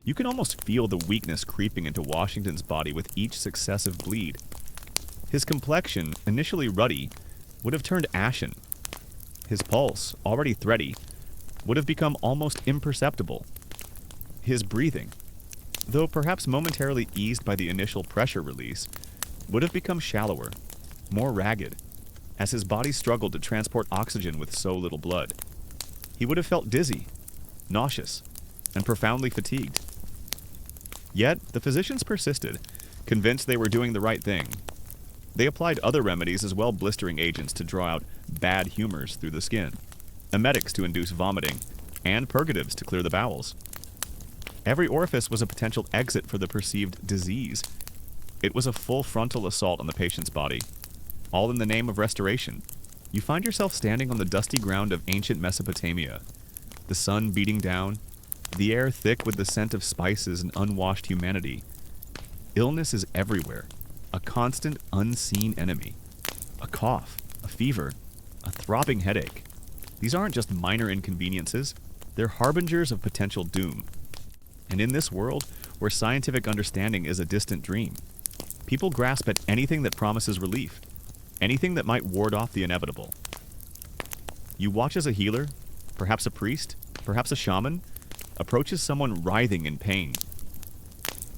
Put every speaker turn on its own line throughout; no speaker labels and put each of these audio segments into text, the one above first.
You can almost feel the weakness creeping into Washington's body with each successive bleed. His complexion, initially ruddy, would have turned ashen. His pulse, already thready, would have become almost imperceptible. His breathing, though perhaps momentarily eased by the initial pressure release, would have become shallower, more ragged, as his body struggled to transport oxygen with so little blood. He would have felt dizzy, nauseous, and profoundly fatigued. Yet, the physicians persisted, convinced they were doing the right thing. They applied other remedies as well, blistering agents to draw out bad humors through the skin, emetics to induce vomiting, and purgatives to clear the bowels. Every orifice was a potential exit for the perceived disease. It was a full frontal assault on the patient's body, all in the name of restoration. You find yourself standing on the dusty ground of ancient Mesopotamia, the sun beating down, the air thick with the scent of spices and unwashed humanity. Illness is everywhere, a constant, unseen enemy. A cough, a fever, a throbbing headache. These aren't just minor inconveniences, they're harbingers of potential doom. And in this world, where scientific understanding is a distant dream, people grasp at anything that promises relief, anything that might ward off the inevitable. You watch as a healer, perhaps a priest, perhaps a shaman, approaches someone writhing in pain.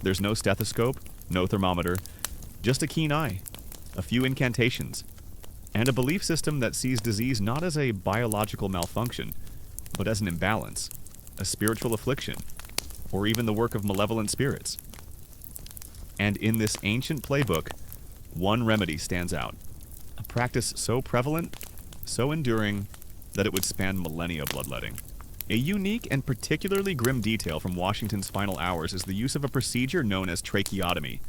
There's no stethoscope, no thermometer, just a keen eye, a few incantations, and a belief system that sees disease not as a biological malfunction, but as an imbalance, a spiritual affliction, or even the work of malevolent spirits. And in this ancient playbook, one remedy stands out, a practice so prevalent, so enduring, that it would span millennia bloodletting. A unique and particularly grim detail from Washington's final hours is the use of a procedure known as tracheotomy.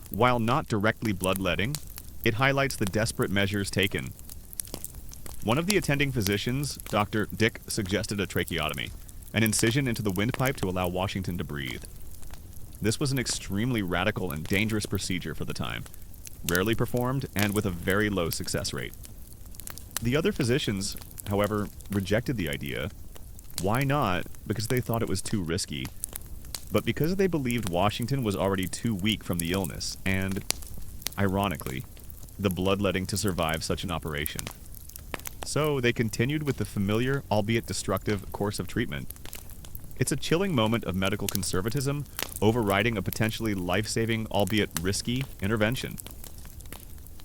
While not directly bloodletting, it highlights the desperate measures taken. One of the attending physicians, Dr. Dick, suggested a tracheotomy, an incision into the windpipe to allow Washington to breathe. This was an extremely radical and dangerous procedure for the time, rarely performed and with a very low success rate. The other physicians, however, rejected the idea. Why not? Because they thought it was too risky, but because they believed Washington was already too weak from the illness and, ironically, the bloodletting to survive such an operation. So they continued with the familiar, albeit destructive, course of treatment. It's a chilling moment of medical conservatism overriding a potentially life-saving, albeit risky, intervention.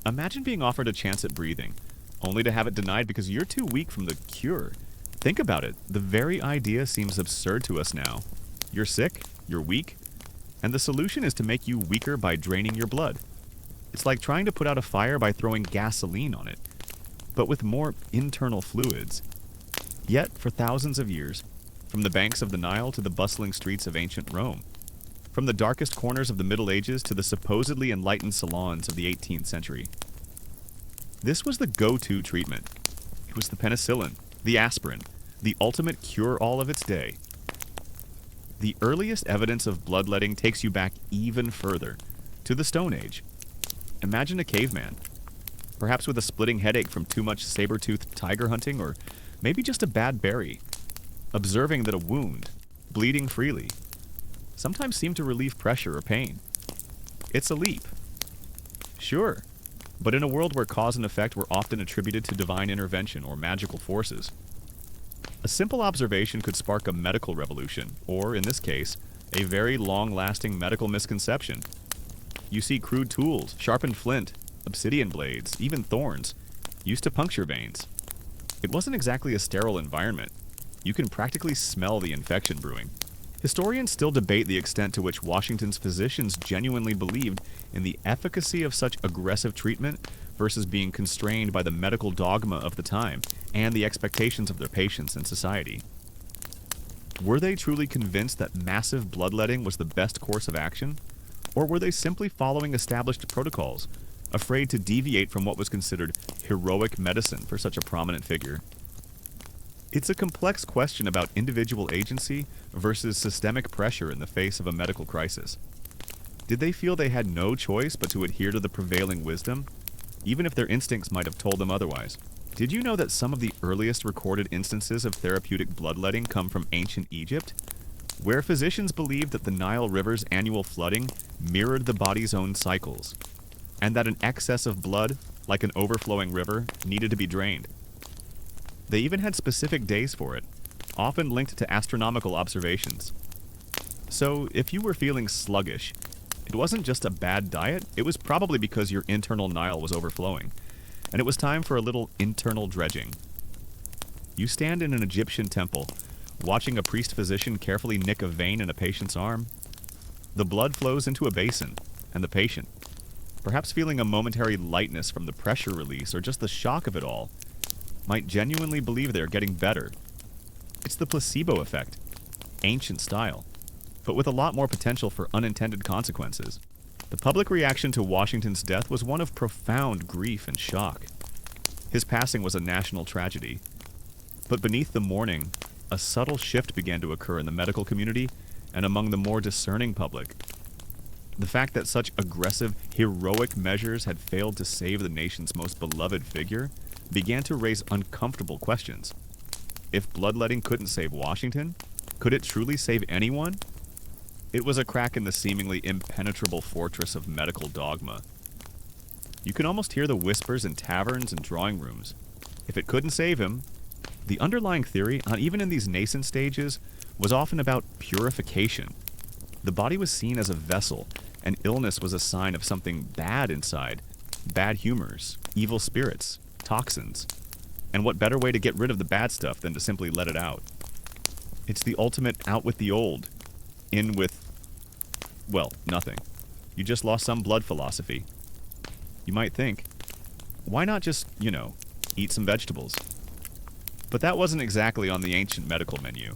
Imagine being offered a chance at breathing, only to have it denied because you're too weak from the cure. Think about it. The very idea seems absurd to us now. You're sick, you're weak, and the solution is to make you weaker by draining your blood. It's like trying to put out a fire by throwing gasoline on it, but with more internal fluids. Yet, for thousands of years, from the banks of the Nile to the bustling streets of ancient Rome, from the darkest corners of the Middle Ages to the supposedly enlightened salons of the 18th century, this was the go-to treatment. It was the penicillin, the aspirin, the ultimate cure-all of its day. The earliest evidence of bloodletting takes you back even further, to the Stone Age. Imagine a caveman, perhaps with a splitting headache from too much saber-toothed tiger hunting, or maybe just a bad berry, observing that a wound, bleeding freely, sometimes seemed to relieve pressure or pain. It's a leap. Sure, but in a world where cause and effect were often attributed to divine intervention or magical forces, a simple observation could spark a medical revolution, or, in this case, a very long-lasting medical misconception. You see crude tools, sharpened flint, obsidian blades, even thorns, used to puncture veins. It wasn't exactly a sterile environment. You can practically smell the infection brewing. Historians still debate the extent to which Washington's physicians genuinely believed in the efficacy of such aggressive treatment versus being constrained by the medical dogma of the time and the expectations of their patients and society. Were they truly convinced that massive bloodletting was the best course of action? Or were they simply following established protocols, afraid to deviate from what was considered heroic medicine for such a prominent figure? It's a complex question about individual agency versus systemic pressure in the face of a medical crisis. Did they feel they had no choice but to adhere to the prevailing wisdom, even if their instincts might have told them otherwise? Did you know that some of the earliest recorded instances of therapeutic bloodletting come from ancient Egypt? where physicians believed that the Nile River's annual flooding mirrored the body's own cycles, and that an excess of blood, like an overflowing river, needed to be drained. They even had specific days for it, often linked to astronomical observations. So, if you were feeling sluggish, it wasn't just a bad diet, it was probably because your internal Nile was overflowing, and it was time for a little internal dredging. You stand in an Egyptian temple, watching a priest-physician carefully nick a vein in a patient's arm. The blood flows into a basin, and the patient, perhaps feeling a momentary lightness from the pressure release or just the shock of it all, might genuinely believe they're getting better. It's the placebo effect, ancient style, but with a lot more potential for unintended consequences. The public reaction to Washington's death was one of profound grief and shock. His passing was a national tragedy. But beneath the mourning, a subtle shift began to occur in the medical community and among the more discerning public. The fact that such aggressive, heroic measures had failed to save the nation's most beloved figure began to raise uncomfortable questions. If bloodletting couldn't save Washington, could it truly save anyone? It was a crack in the seemingly impenetrable fortress of medical dogma. You could almost hear the whispers in taverns and drawing rooms. If it couldn't save him, the underlying theory, even in these nascent stages, was often about purification. The body was seen as a vessel, and illness was a sign of something bad inside. Bad humors, evil spirits, toxins. And what better way to get rid of the bad stuff than to simply let it out? It's the ultimate out with the old, in with, well, nothing. You just lost some blood philosophy. You might think, why not just, eat some vegetables? But that wasn't exactly on the ancient medical menu.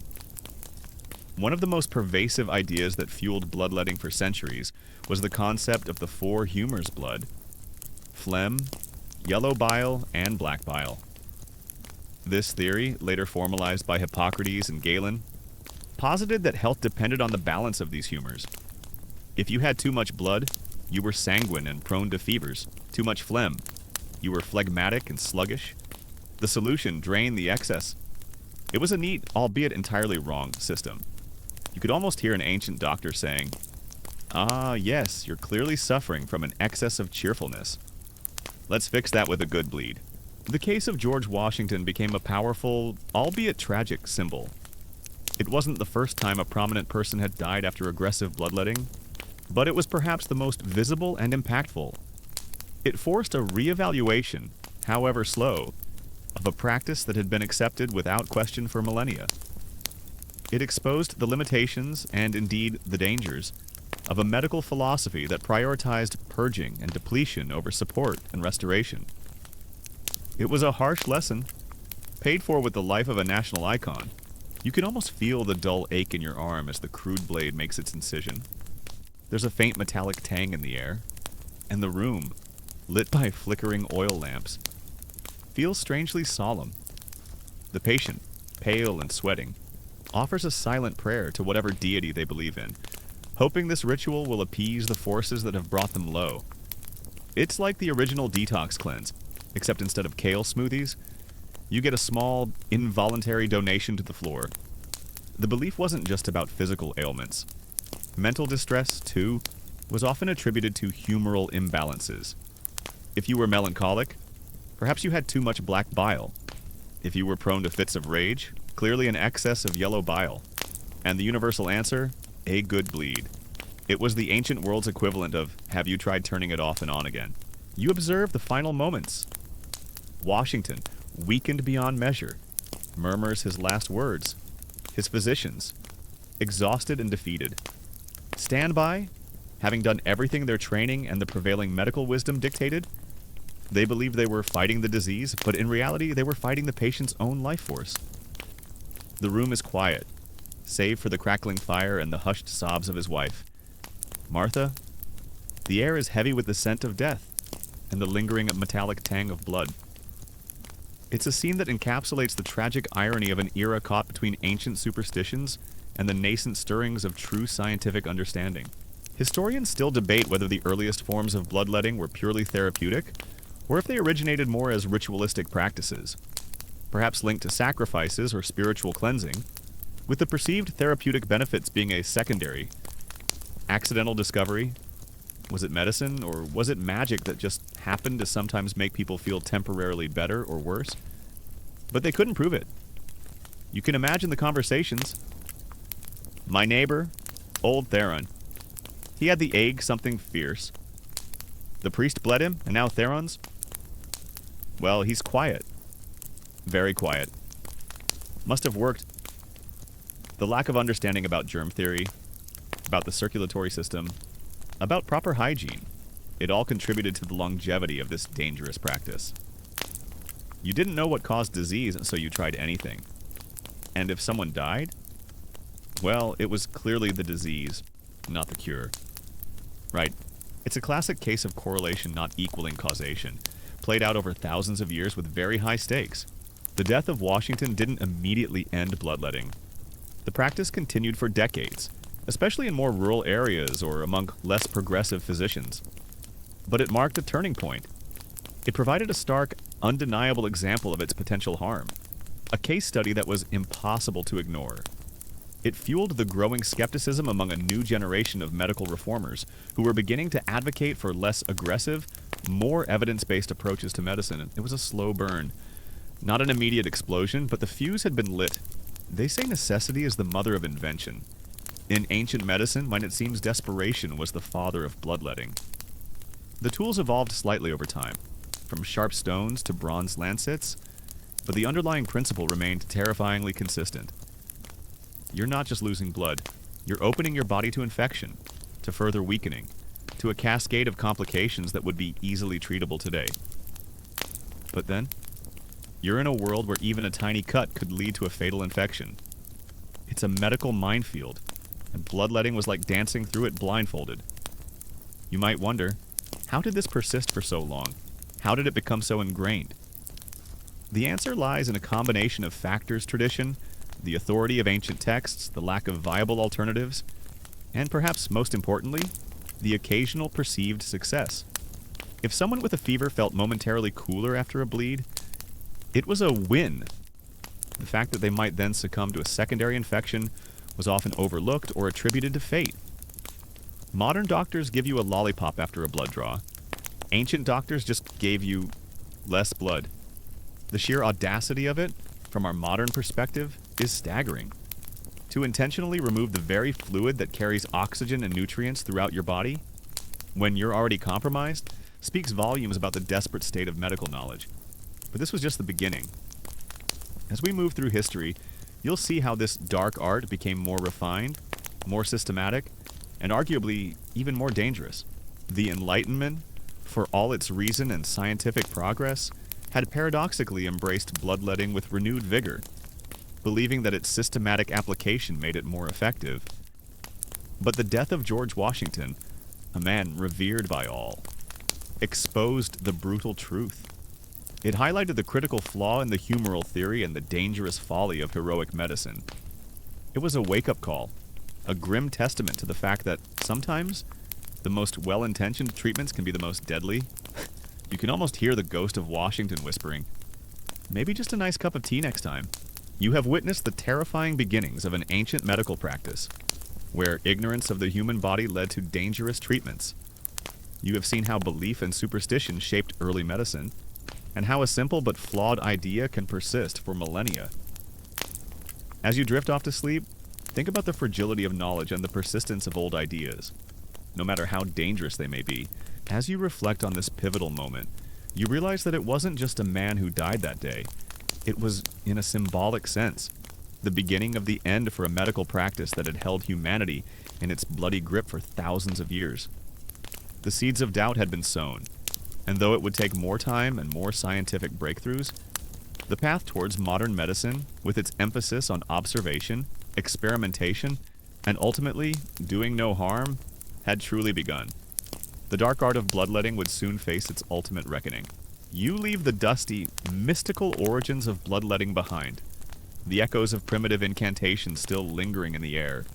One of the most pervasive ideas that fueled bloodletting for centuries was the concept of the four humors blood: phlegm, yellow bile, and black bile. This theory, later formalized by Hippocrates and Galen, posited that health depended on the balance of these humors. If you had too much blood, you were sanguine and prone to fevers. Too much phlegm, you were phlegmatic and sluggish. The solution: drain the excess. It was a neat, albeit entirely wrong, system. You could almost hear an ancient doctor saying, "Ah, yes, you're clearly suffering from an excess of cheerfulness. Let's fix that with a good bleed." The case of George Washington became a powerful, albeit tragic, symbol. It wasn't the first time a prominent person had died after aggressive bloodletting, but it was perhaps the most visible and impactful. It forced a reevaluation, however slow, of a practice that had been accepted without question for millennia. It exposed the limitations, and indeed the dangers, of a medical philosophy that prioritized purging and depletion over support and restoration. It was a harsh lesson, paid for with the life of a national icon. You can almost feel the dull ache in your arm as the crude blade makes its incision. There's a faint metallic tang in the air, and the room, lit by flickering oil lamps, feels strangely solemn. The patient, pale and sweating, offers a silent prayer to whatever deity they believe in, hoping this ritual will appease the forces that have brought them low. It's like the original detox cleanse, except instead of kale smoothies, you get a small, involuntary donation to the floor. The belief wasn't just about physical ailments. Mental distress, too, was often attributed to humoral imbalances. If you were melancholic, perhaps you had too much black bile. If you were prone to fits of rage, clearly an excess of yellow bile. And the universal answer? A good bleed. It was the ancient world's equivalent of, have you tried turning it off and on again? You observe the final moments. Washington, weakened beyond measure, murmurs his last words. His physicians, exhausted and defeated, stand by, having done everything their training and the prevailing medical wisdom dictated. They believed they were fighting the disease, but in reality they were fighting the patient's own life force. The room is quiet, save for the crackling fire and the hushed sobs of his wife. Martha, the air is heavy with the scent of death and the lingering metallic tang of blood. It's a scene that encapsulates the tragic irony of an era caught between ancient superstitions and the nascent stirrings of true scientific understanding. Historians still debate whether the earliest forms of bloodletting were purely therapeutic, or if they originated more as ritualistic practices, perhaps linked to sacrifices or spiritual cleansing. with the perceived therapeutic benefits being a secondary. Accidental discovery? Was it medicine, or was it magic that just happened to sometimes make people feel temporarily better or worse? But they couldn't prove it. You can imagine the conversations. My neighbor, old Theron. He had the ague something fierce. The priest bled him, and now Theron's? Well, he's quiet. Very quiet. Must have worked. The lack of understanding about germ theory, about the circulatory system, about proper hygiene, it all contributed to the longevity of this dangerous practice. You didn't know what caused disease, so you tried anything. And if someone died? Well, it was clearly the disease, not the cure. Right. It's a classic case of correlation not equaling causation, played out over thousands of years with very high stakes. The death of Washington didn't immediately end bloodletting. The practice continued for decades, especially in more rural areas or among less progressive physicians. But it marked a turning point. It provided a stark, undeniable example of its potential harm, a case study that was impossible to ignore. It fueled the growing skepticism among a new generation of medical reformers who were beginning to advocate for less aggressive, more evidence-based approaches to medicine. It was a slow burn. Not an immediate explosion, but the fuse had been lit. They say necessity is the mother of invention. In ancient medicine, when it seems desperation was the father of bloodletting. The tools evolved slightly over time, from sharp stones to bronze lancets, but the underlying principle remained terrifyingly consistent. You're not just losing blood, you're opening your body to infection, to further weakening, to a cascade of complications that would be easily treatable today. But then, you're in a world where even a tiny cut could lead to a fatal infection. It's a medical minefield, and bloodletting was like dancing through it blindfolded. You might wonder, how did this persist for so long? How did it become so ingrained? The answer lies in a combination of factors: tradition, the authority of ancient texts, the lack of viable alternatives, and perhaps most importantly, the occasional perceived success. If someone with a fever felt momentarily cooler after a bleed, it was a win. The fact that they might then succumb to a secondary infection was often overlooked or attributed to fate. Modern doctors give you a lollipop after a blood draw. Ancient doctors just gave you less blood. The sheer audacity of it, from our modern perspective, is staggering. To intentionally remove the very fluid that carries oxygen and nutrients throughout your body, when you're already compromised, speaks volumes about the desperate state of medical knowledge. But this was just the beginning. As we move through history, you'll see how this dark art became more refined, more systematic, and arguably even more dangerous. The Enlightenment, for all its reason and scientific progress, had paradoxically embraced bloodletting with renewed vigor, believing that its systematic application made it more effective. But the death of George Washington, a man revered by all, exposed the brutal truth. It highlighted the critical flaw in the humoral theory and the dangerous folly of heroic medicine. It was a wake-up call, a grim testament to the fact that sometimes the most well-intentioned treatments can be the most deadly. You can almost hear the ghost of Washington whispering, "Maybe just a nice cup of tea next time." You have witnessed the terrifying beginnings of an ancient medical practice, where ignorance of the human body led to dangerous treatments. You have seen how belief and superstition shaped early medicine, and how a simple but flawed idea can persist for millennia. As you drift off to sleep, think about the fragility of knowledge and the persistence of old ideas, no matter how dangerous they may be. As you reflect on this pivotal moment, you realize that it wasn't just a man who died that day. It was, in a symbolic sense, the beginning of the end for a medical practice that had held humanity in its bloody grip for thousands of years. The seeds of doubt had been sown, and though it would take more time and more scientific breakthroughs, the path towards modern medicine, with its emphasis on observation, experimentation, and ultimately doing no harm, had truly begun. The dark art of bloodletting would soon face its ultimate reckoning. You leave the dusty, mystical origins of bloodletting behind, the echoes of primitive incantations still lingering in the air.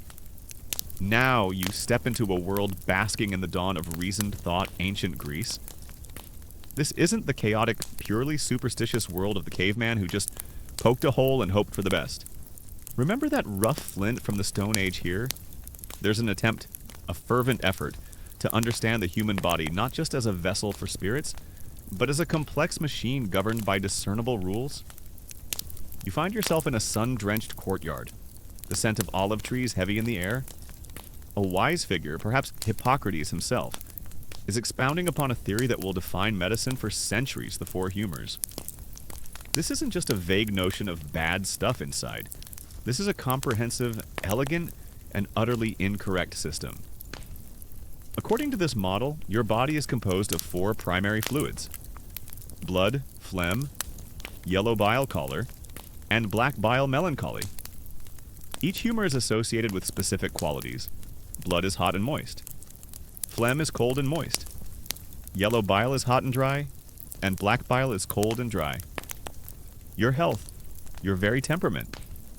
Now you step into a world basking in the dawn of reasoned thought, ancient Greece. This isn't the chaotic, purely superstitious world of the caveman who just poked a hole and hoped for the best. Remember that rough flint from the Stone Age here? There's an attempt, a fervent effort, to understand the human body not just as a vessel for spirits, but as a complex machine governed by discernible rules. You find yourself in a sun-drenched courtyard, the scent of olive trees heavy in the air. A wise figure, perhaps Hippocrates himself, is expounding upon a theory that will define medicine for centuries, the four humors. This isn't just a vague notion of bad stuff inside. This is a comprehensive, elegant, and utterly incorrect system. According to this model, your body is composed of four primary fluids: blood, phlegm, yellow bile choler, and black bile melancholy. Each humor is associated with specific qualities. Blood is hot and moist. Phlegm is cold and moist. Yellow bile is hot and dry, and black bile is cold and dry. Your health, your very temperament,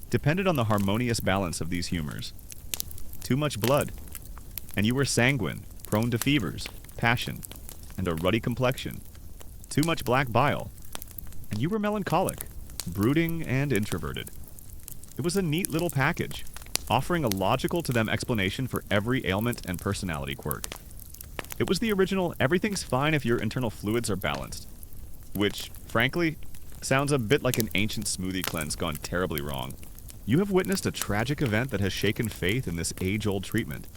depended on the harmonious balance of these humors. Too much blood, and you were sanguine, prone to fevers, passion, and a ruddy complexion. Too much black bile, and you were melancholic, brooding, and introverted. It was a neat little package, offering a logical to them explanation for every ailment and personality quirk. It was the original everything's fine if your internal fluids are balanced, which, frankly, sounds a bit like an ancient smoothie cleanse gone terribly wrong. You have witnessed a tragic event that has shaken faith in this age-old treatment.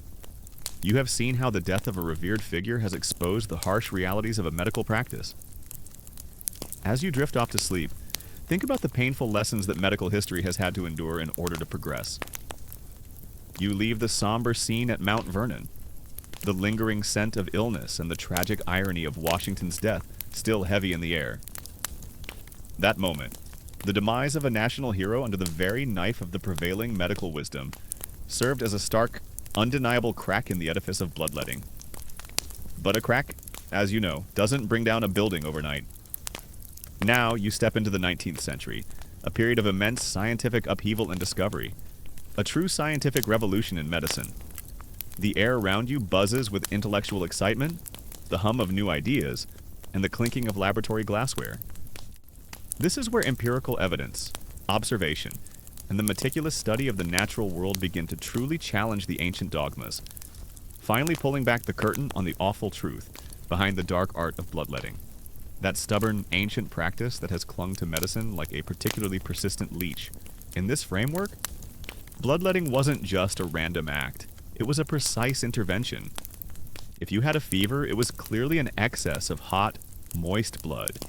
You have seen how the death of a revered figure has exposed the harsh realities of a medical practice. As you drift off to sleep, think about the painful lessons that medical history has had to endure in order to progress. You leave the somber scene at Mount Vernon, the lingering scent of illness and the tragic irony of Washington's death still heavy in the air. That moment, the demise of a national hero under the very knife of the prevailing medical wisdom, served as a stark, undeniable crack in the edifice of bloodletting. But a crack, as you know, doesn't bring down a building overnight. Now you step into the 19th century, a period of immense scientific upheaval and discovery, a true scientific revolution in medicine. The air around you buzzes with intellectual excitement, the hum of new ideas, and the clinking of laboratory glassware. This is where empirical evidence, observation, and the meticulous study of the natural world begin to truly challenge the ancient dogmas, finally pulling back the curtain on the awful truth behind the dark art of bloodletting. That stubborn, ancient practice that has clung to medicine like a particularly persistent leech. In this framework, bloodletting wasn't just a random act. It was a precise intervention. If you had a fever, it was clearly an excess of hot, moist blood.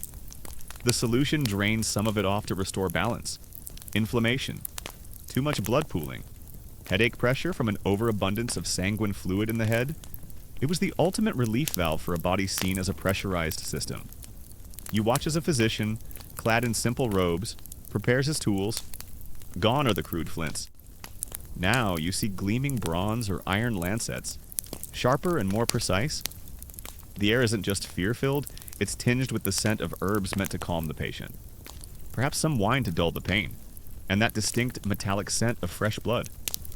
The solution drains some of it off to restore balance. Inflammation, too much blood pooling, headache pressure from an overabundance of sanguine fluid in the head. It was the ultimate relief valve for a body seen as a pressurized system. You watch as a physician, clad in simple robes, prepares his tools. Gone are the crude flints. Now you see gleaming bronze or iron lancets, sharper and more precise. The air isn't just fear-filled, it's tinged with the scent of herbs meant to calm the patient. Perhaps some wine to dull the pain, and that distinct metallic scent of fresh blood.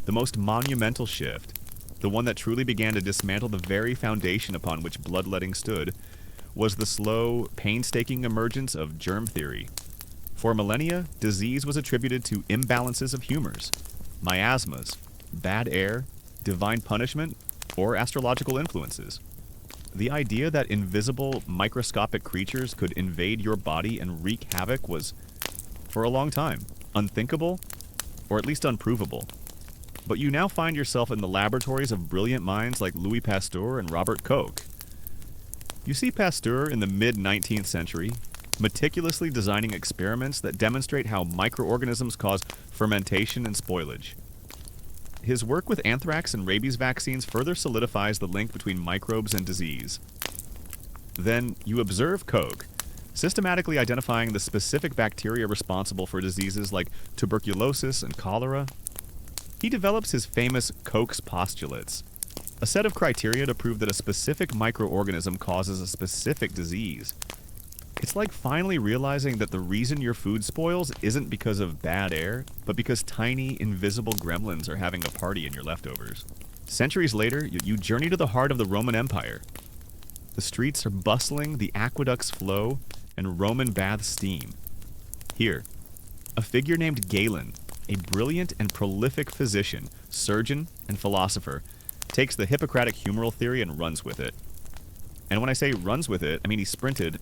The most monumental shift, the one that truly began to dismantle the very foundation upon which bloodletting stood, was the slow, painstaking emergence of germ theory. For millennia, disease was attributed to imbalances of humors, miasmas, bad air, divine punishment, or astrological influences. The idea that invisible, microscopic creatures could invade your body and wreak havoc was, for a long time, unthinkable, or at least unprovable. But you now find yourself in the laboratories of brilliant minds like Louis Pasteur and Robert Koch. You see Pasteur in the mid-19th century, meticulously designing experiments that demonstrate how microorganisms cause fermentation and spoilage. His work with anthrax and rabies vaccines further solidifies the link between microbes and disease. Then you observe Koch, systematically identifying the specific bacteria responsible for diseases like tuberculosis and cholera. He develops his famous Koch's postulates, a set of criteria to prove that a specific microorganism causes a specific disease. It's like finally realizing that the reason your food spoils isn't because of bad air, but because tiny, invisible gremlins are having a party in your leftovers. Centuries later, you journey to the heart of the Roman Empire. The streets are bustling, the aqueducts flow, and Roman baths steam. Here, a figure named Galen, a brilliant and prolific physician, surgeon, and philosopher, takes the Hippocratic humoral theory and runs with it. And when I say runs with it, I mean he sprinted,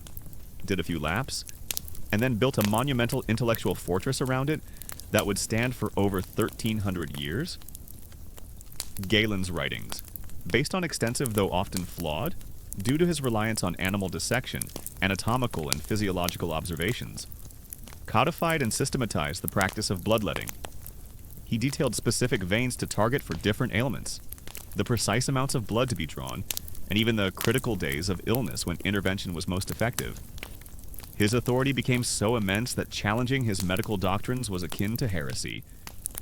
did a few laps, and then built a monumental intellectual fortress around it that would stand for over 1,300 years. Galen's writings, based on extensive though often flawed, due to his reliance on animal dissection, anatomical and physiological observations, codified and systematized the practice of bloodletting. He detailed specific veins to target for different ailments, the precise amounts of blood to be drawn, and even the critical days of illness when intervention was most effective. His authority became so immense that challenging his medical doctrines was akin to heresy.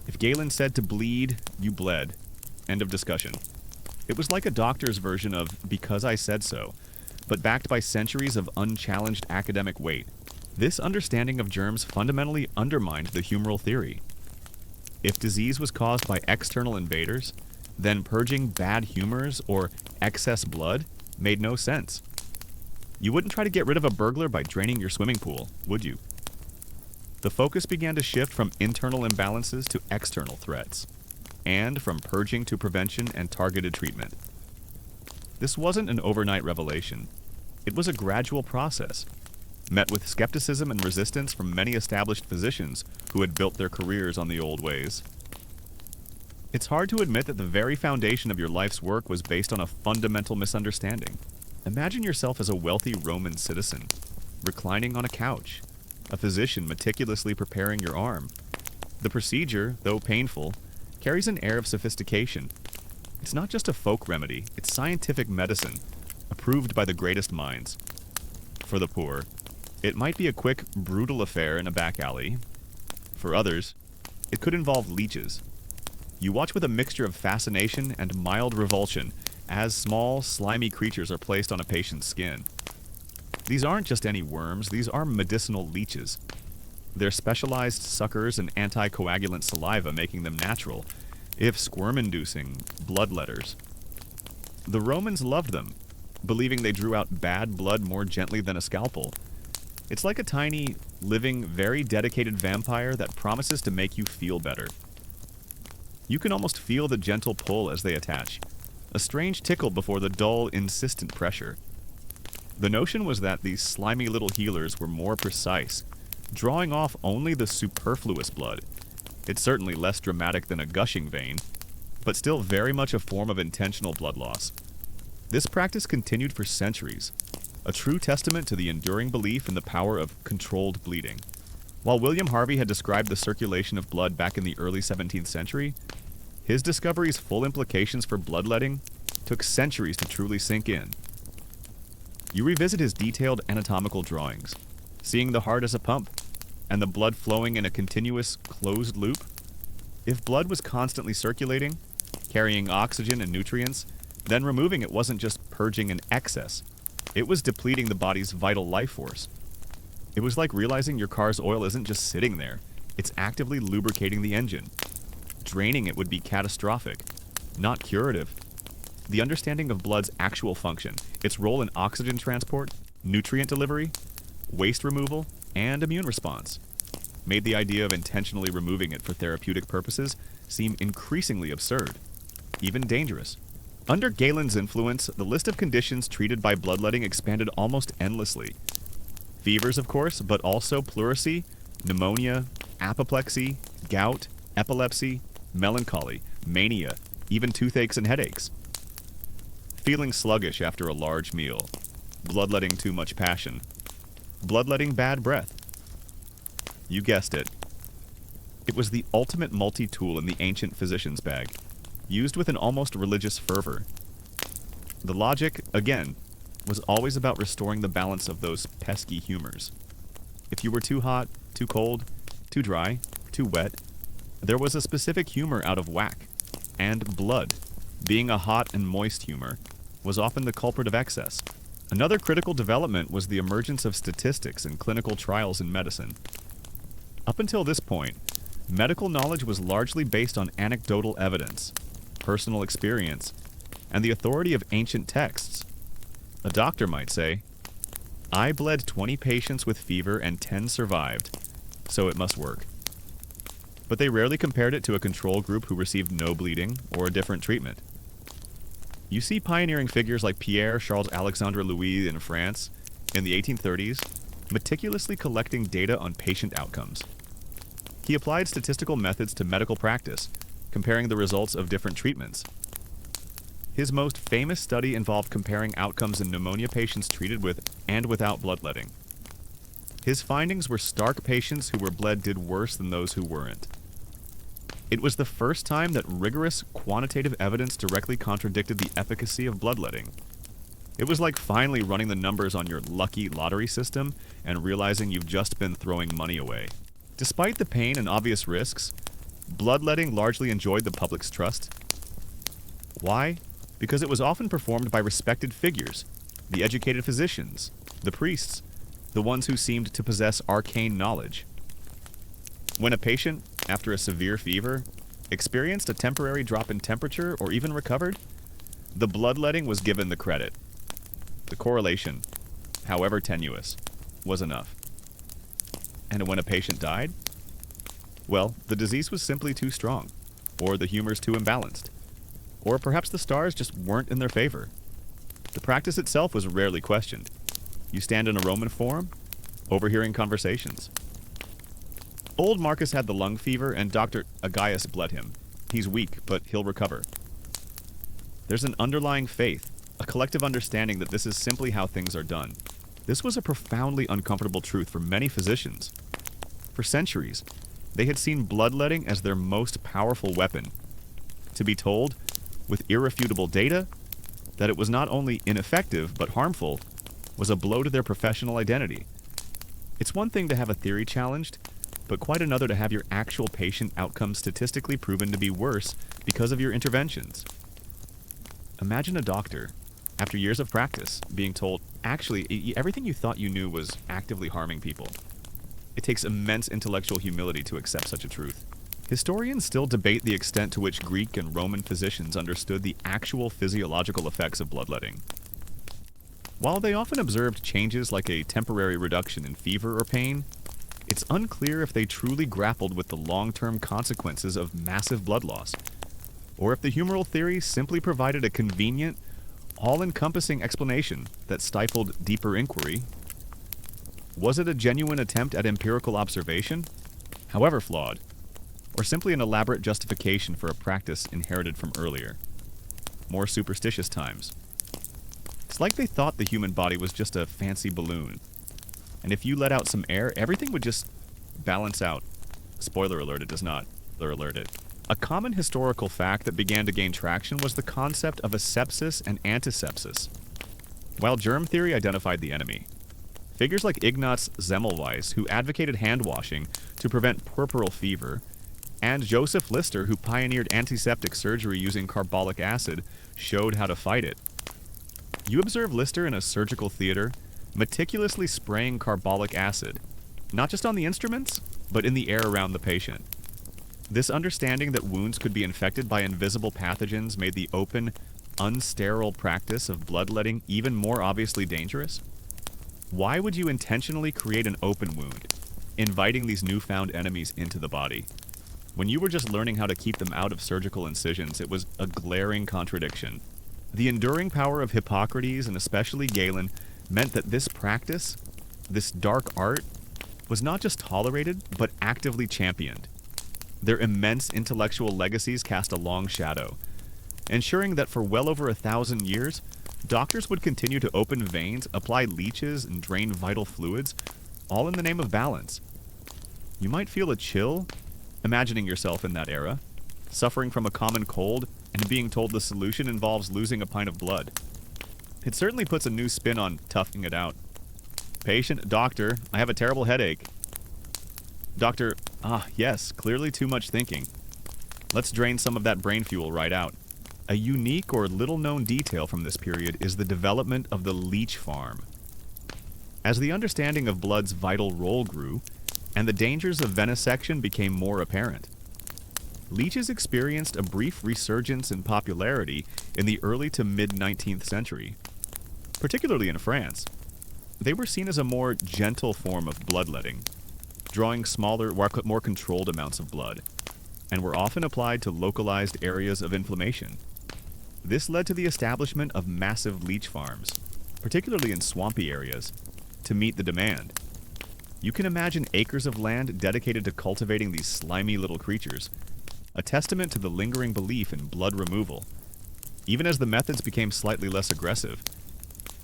If Galen said to bleed, you bled. End of discussion. It was like a doctor's version of because I said so, but backed by centuries of unchallenged academic weight. This understanding of germs fundamentally undermined the humoral theory. If disease was caused by external invaders, then purging bad humors or excess blood made no sense. You wouldn't try to get rid of a burglar by draining your swimming pool, would you? The focus began to shift from internal imbalances to external threats, and from purging to prevention and targeted treatment. This wasn't an overnight revelation. It was a gradual process, met with skepticism and resistance from many established physicians who had built their careers on the old ways. It's hard to admit that the very foundation of your life's work was based on a fundamental misunderstanding. Imagine yourself as a wealthy Roman citizen, reclining on a couch, a physician meticulously preparing your arm. The procedure, though painful, carries an air of sophistication. It's not just a folk remedy, it's scientific medicine, approved by the greatest minds. For the poor, it might be a quick, brutal affair in a back alley. For others, it could involve leeches. You watch with a mixture of fascination and mild revulsion as small, slimy creatures are placed on a patient's skin. These aren't just any worms, these are medicinal leeches. Their specialized suckers and anticoagulant saliva making them natural, if squirm-inducing, bloodletters. The Romans loved them, believing they drew out bad blood more gently than a scalpel. It's like a tiny, living, very dedicated vampire that promises to make you feel better. You can almost feel the gentle pull as they attach, a strange tickle before the dull, insistent pressure. The notion was that these slimy little healers were more precise, drawing off only the superfluous blood. It's certainly less dramatic than a gushing vein, but still very much a form of intentional blood loss. This practice continued for centuries, a true testament to the enduring belief in the power of controlled bleeding. While William Harvey had described the circulation of blood back in the early 17th century, his discovery's full implications for bloodletting took centuries to truly sink in. You revisit his detailed anatomical drawings, seeing the heart as a pump, and the blood flowing in a continuous, closed loop. If blood was constantly circulating, carrying oxygen and nutrients, then removing it wasn't just purging an excess. It was depleting the body's vital life force. It was like realizing your car's oil isn't just sitting there, it's actively lubricating the engine. Draining it would be catastrophic, not curative. The understanding of blood's actual function, its role in oxygen transport, nutrient delivery, waste removal, and immune response, made the idea of intentionally removing it for therapeutic purposes seem increasingly absurd, even dangerous. Under Galen's influence, the list of conditions treated by bloodletting expanded almost endlessly. Fevers, of course, but also pleurisy, pneumonia, apoplexy, gout, epilepsy, melancholy, mania, even toothaches and headaches. Feeling sluggish after a large meal, bloodletting too much passion, bloodletting bad breath. You guessed it. It was the ultimate multi-tool in the ancient physician's bag, used with an almost religious fervor. The logic, again, was always about restoring the balance of those pesky humors. If you were too hot, too cold, too dry, too wet, there was a specific humor out of whack, and blood, being a hot and moist humor, was often the culprit of excess. Another critical development was the emergence of statistics in clinical trials in medicine. Up until this point, medical knowledge was largely based on anecdotal evidence, personal experience, and the authority of ancient texts. A doctor might say, "I bled 20 patients with fever and 10 survived, so it must work." but they rarely compared it to a control group who received no bleeding or a different treatment. You see pioneering figures like Pierre Charles Alexandre Louis in France in the 1830s meticulously collecting data on patient outcomes. He applied statistical methods to medical practice, comparing the results of different treatments. His most famous study involved comparing outcomes in pneumonia patients treated with and without bloodletting. His findings were stark: patients who were bled did worse than those who weren't. It was the first time that rigorous quantitative evidence directly contradicted the efficacy of bloodletting. It was like finally running the numbers on your lucky lottery system and realizing you've just been throwing money away. Despite the pain and obvious risks, bloodletting largely enjoyed the public's trust. Why? Because it was often performed by respected figures, the educated physicians, the priests, the ones who seemed to possess arcane knowledge. When a patient, after a severe fever, experienced a temporary drop in temperature or even recovered, the bloodletting was given the credit. The correlation, however tenuous, was enough. And when a patient died, well, the disease was simply too strong, or the humors too imbalanced, or perhaps the stars just weren't in their favor. The practice itself was rarely questioned. You stand in a Roman forum, overhearing conversations. Old Marcus had the lung fever, and Dr. Agaius bled him. He's weak, but he'll recover. There's an underlying faith, a collective understanding that this is simply how things are done. This was a profoundly uncomfortable truth for many physicians. For centuries, they had seen bloodletting as their most powerful weapon. To be told, with irrefutable data, that it was not only ineffective but harmful was a blow to their professional identity. It's one thing to have a theory challenged, but quite another to have your actual patient outcomes statistically proven to be worse because of your interventions. Imagine a doctor, after years of practice, being told, actually, everything you thought you knew was actively harming people. It takes immense intellectual humility to accept such a truth. Historians still debate the extent to which Greek and Roman physicians understood the actual physiological effects of bloodletting. While they often observed changes like a temporary reduction in fever or pain, it's unclear if they truly grappled with the long-term consequences of massive blood loss, or if the humoral theory simply provided a convenient, all-encompassing explanation that stifled deeper inquiry. Was it a genuine attempt at empirical observation, however flawed, or simply an elaborate justification for a practice inherited from earlier, more superstitious times? It's like they thought the human body was just a fancy balloon, and if you let out some air, everything would just balance out. Spoiler alert, it does not. Spoiler alert it. A common historical fact that began to gain traction was the concept of asepsis and antisepsis. While germ theory identified the enemy, figures like Ignaz Semmelweis, who advocated hand-washing to prevent puerperal fever, and Joseph Lister, who pioneered antiseptic surgery using carbolic acid, showed how to fight it. You observe Lister in a surgical theater, meticulously spraying carbolic acid, not just on the instruments, but in the air around the patient. This understanding that wounds could be infected by invisible pathogens made the open, unsterile practice of bloodletting even more obviously dangerous. Why would you intentionally create an open wound, inviting these newfound enemies into the body? When you were just learning how to keep them out of surgical incisions, it was a glaring contradiction. The enduring power of Hippocrates, and especially Galen, meant that this practice, this dark art, was not just tolerated, but actively championed. Their immense intellectual legacies cast a long shadow, ensuring that for well over 1,000 years, doctors would continue to open veins, apply leeches, and drain vital fluids, all in the name of balance. You might feel a chill, imagining yourself in that era, suffering from a common cold, and being told the solution involves losing a pint of blood. It certainly puts a new spin on toughing it out. Patient, doctor, I have a terrible headache. Doctor, yes, clearly too much thinking. Let's drain some of that brain fuel right out. A unique or little-known detail from this period is the development of the leech farm. As the understanding of blood's vital role grew, and the dangers of venesection became more apparent, leeches experienced a brief resurgence in popularity in the early to mid-19th century, particularly in France. They were seen as a more gentle form of bloodletting, drawing smaller, more controlled amounts of blood. and were often applied to localized areas of inflammation. This led to the establishment of massive leech farms, particularly in swampy areas, to meet the demand. You can imagine acres of land dedicated to cultivating these slimy little creatures, a testament to the lingering belief in blood removal. Even as the methods became slightly less aggressive,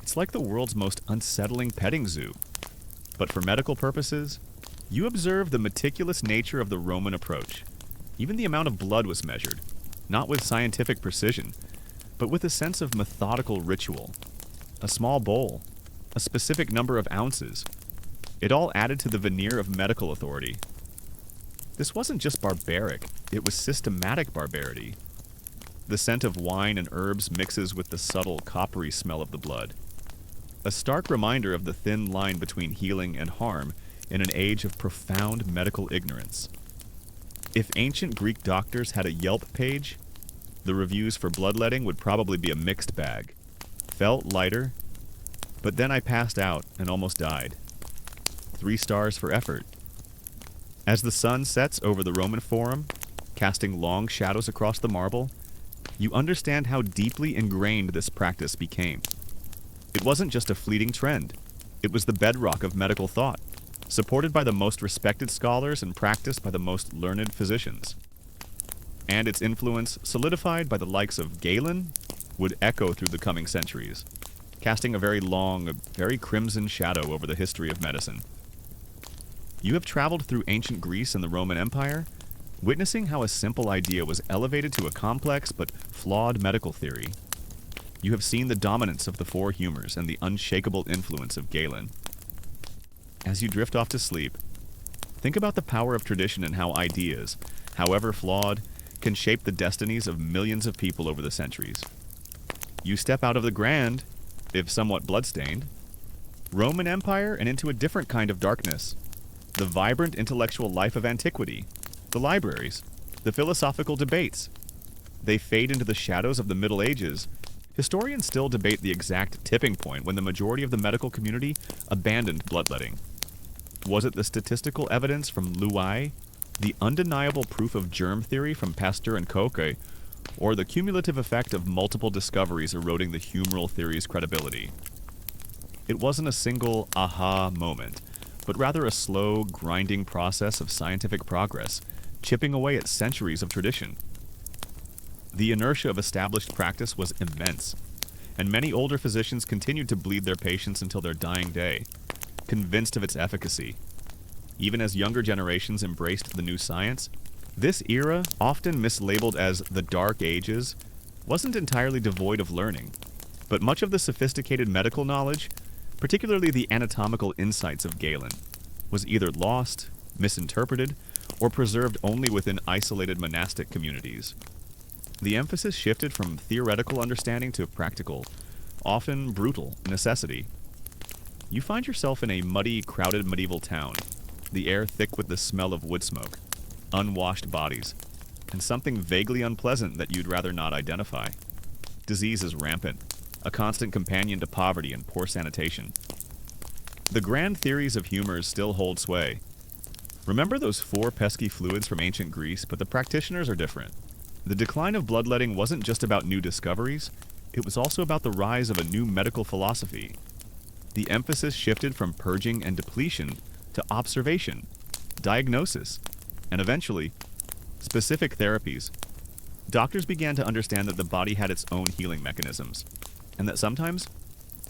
it's like the world's most unsettling petting zoo. But for medical purposes, you observe the meticulous nature of the Roman approach. Even the amount of blood was measured, not with scientific precision, but with a sense of methodical ritual. A small bowl, a specific number of ounces. It all added to the veneer of medical authority. This wasn't just barbaric, it was systematic barbarity. The scent of wine and herbs mixes with the subtle, coppery smell of the blood. A stark reminder of the thin line between healing and harm in an age of profound medical ignorance. If ancient Greek doctors had a Yelp page, the reviews for bloodletting would probably be a mixed bag. Felt lighter, but then I passed out and almost died. 3 stars for effort. As the sun sets over the Roman Forum, casting long shadows across the marble, you understand how deeply ingrained this practice became. It wasn't just a fleeting trend. It was the bedrock of medical thought, supported by the most respected scholars and practiced by the most learned physicians. And its influence, solidified by the likes of Galen, would echo through the coming centuries, casting a very long, very crimson shadow over the history of medicine. You have traveled through ancient Greece and the Roman Empire, witnessing how a simple idea was elevated to a complex but flawed medical theory. You have seen the dominance of the 4 humors and the unshakable influence of Galen. As you drift off to sleep, think about the power of tradition and how ideas, however flawed, can shape the destinies of millions of people over the centuries. You step out of the grand, if somewhat bloodstained, Roman Empire and into a different kind of darkness. The vibrant intellectual life of antiquity, the libraries, the philosophical debates. They fade into the shadows of the Middle Ages. Historians still debate the exact tipping point when the majority of the medical community abandoned bloodletting. Was it the statistical evidence from Louis, the undeniable proof of germ theory from Pasteur and Koch, or the cumulative effect of multiple discoveries eroding the humoral theory's credibility? It wasn't a single aha moment, but rather a slow, grinding process of scientific progress, chipping away at centuries of tradition. The inertia of established practice was immense, and many older physicians continued to bleed their patients until their dying day, convinced of its efficacy. Even as younger generations embraced the new science, this era, often mislabeled as the Dark Ages, wasn't entirely devoid of learning, but much of the sophisticated medical knowledge, particularly the anatomical insights of Galen, was either lost, misinterpreted, or preserved only within isolated monastic communities. The emphasis shifted from theoretical understanding to practical, often brutal, necessity. You find yourself in a muddy, crowded medieval town, the air thick with the smell of wood smoke, unwashed bodies, and something vaguely unpleasant that you'd rather not identify. Disease is rampant, a constant companion to poverty and poor sanitation. The grand theories of humors still hold sway. Remember those 4 pesky fluids from ancient Greece, but the practitioners are different. The decline of bloodletting wasn't just about new discoveries, it was also about the rise of a new medical philosophy. The emphasis shifted from purging and depletion to observation, diagnosis, and eventually, specific therapies. Doctors began to understand that the body had its own healing mechanisms, and that sometimes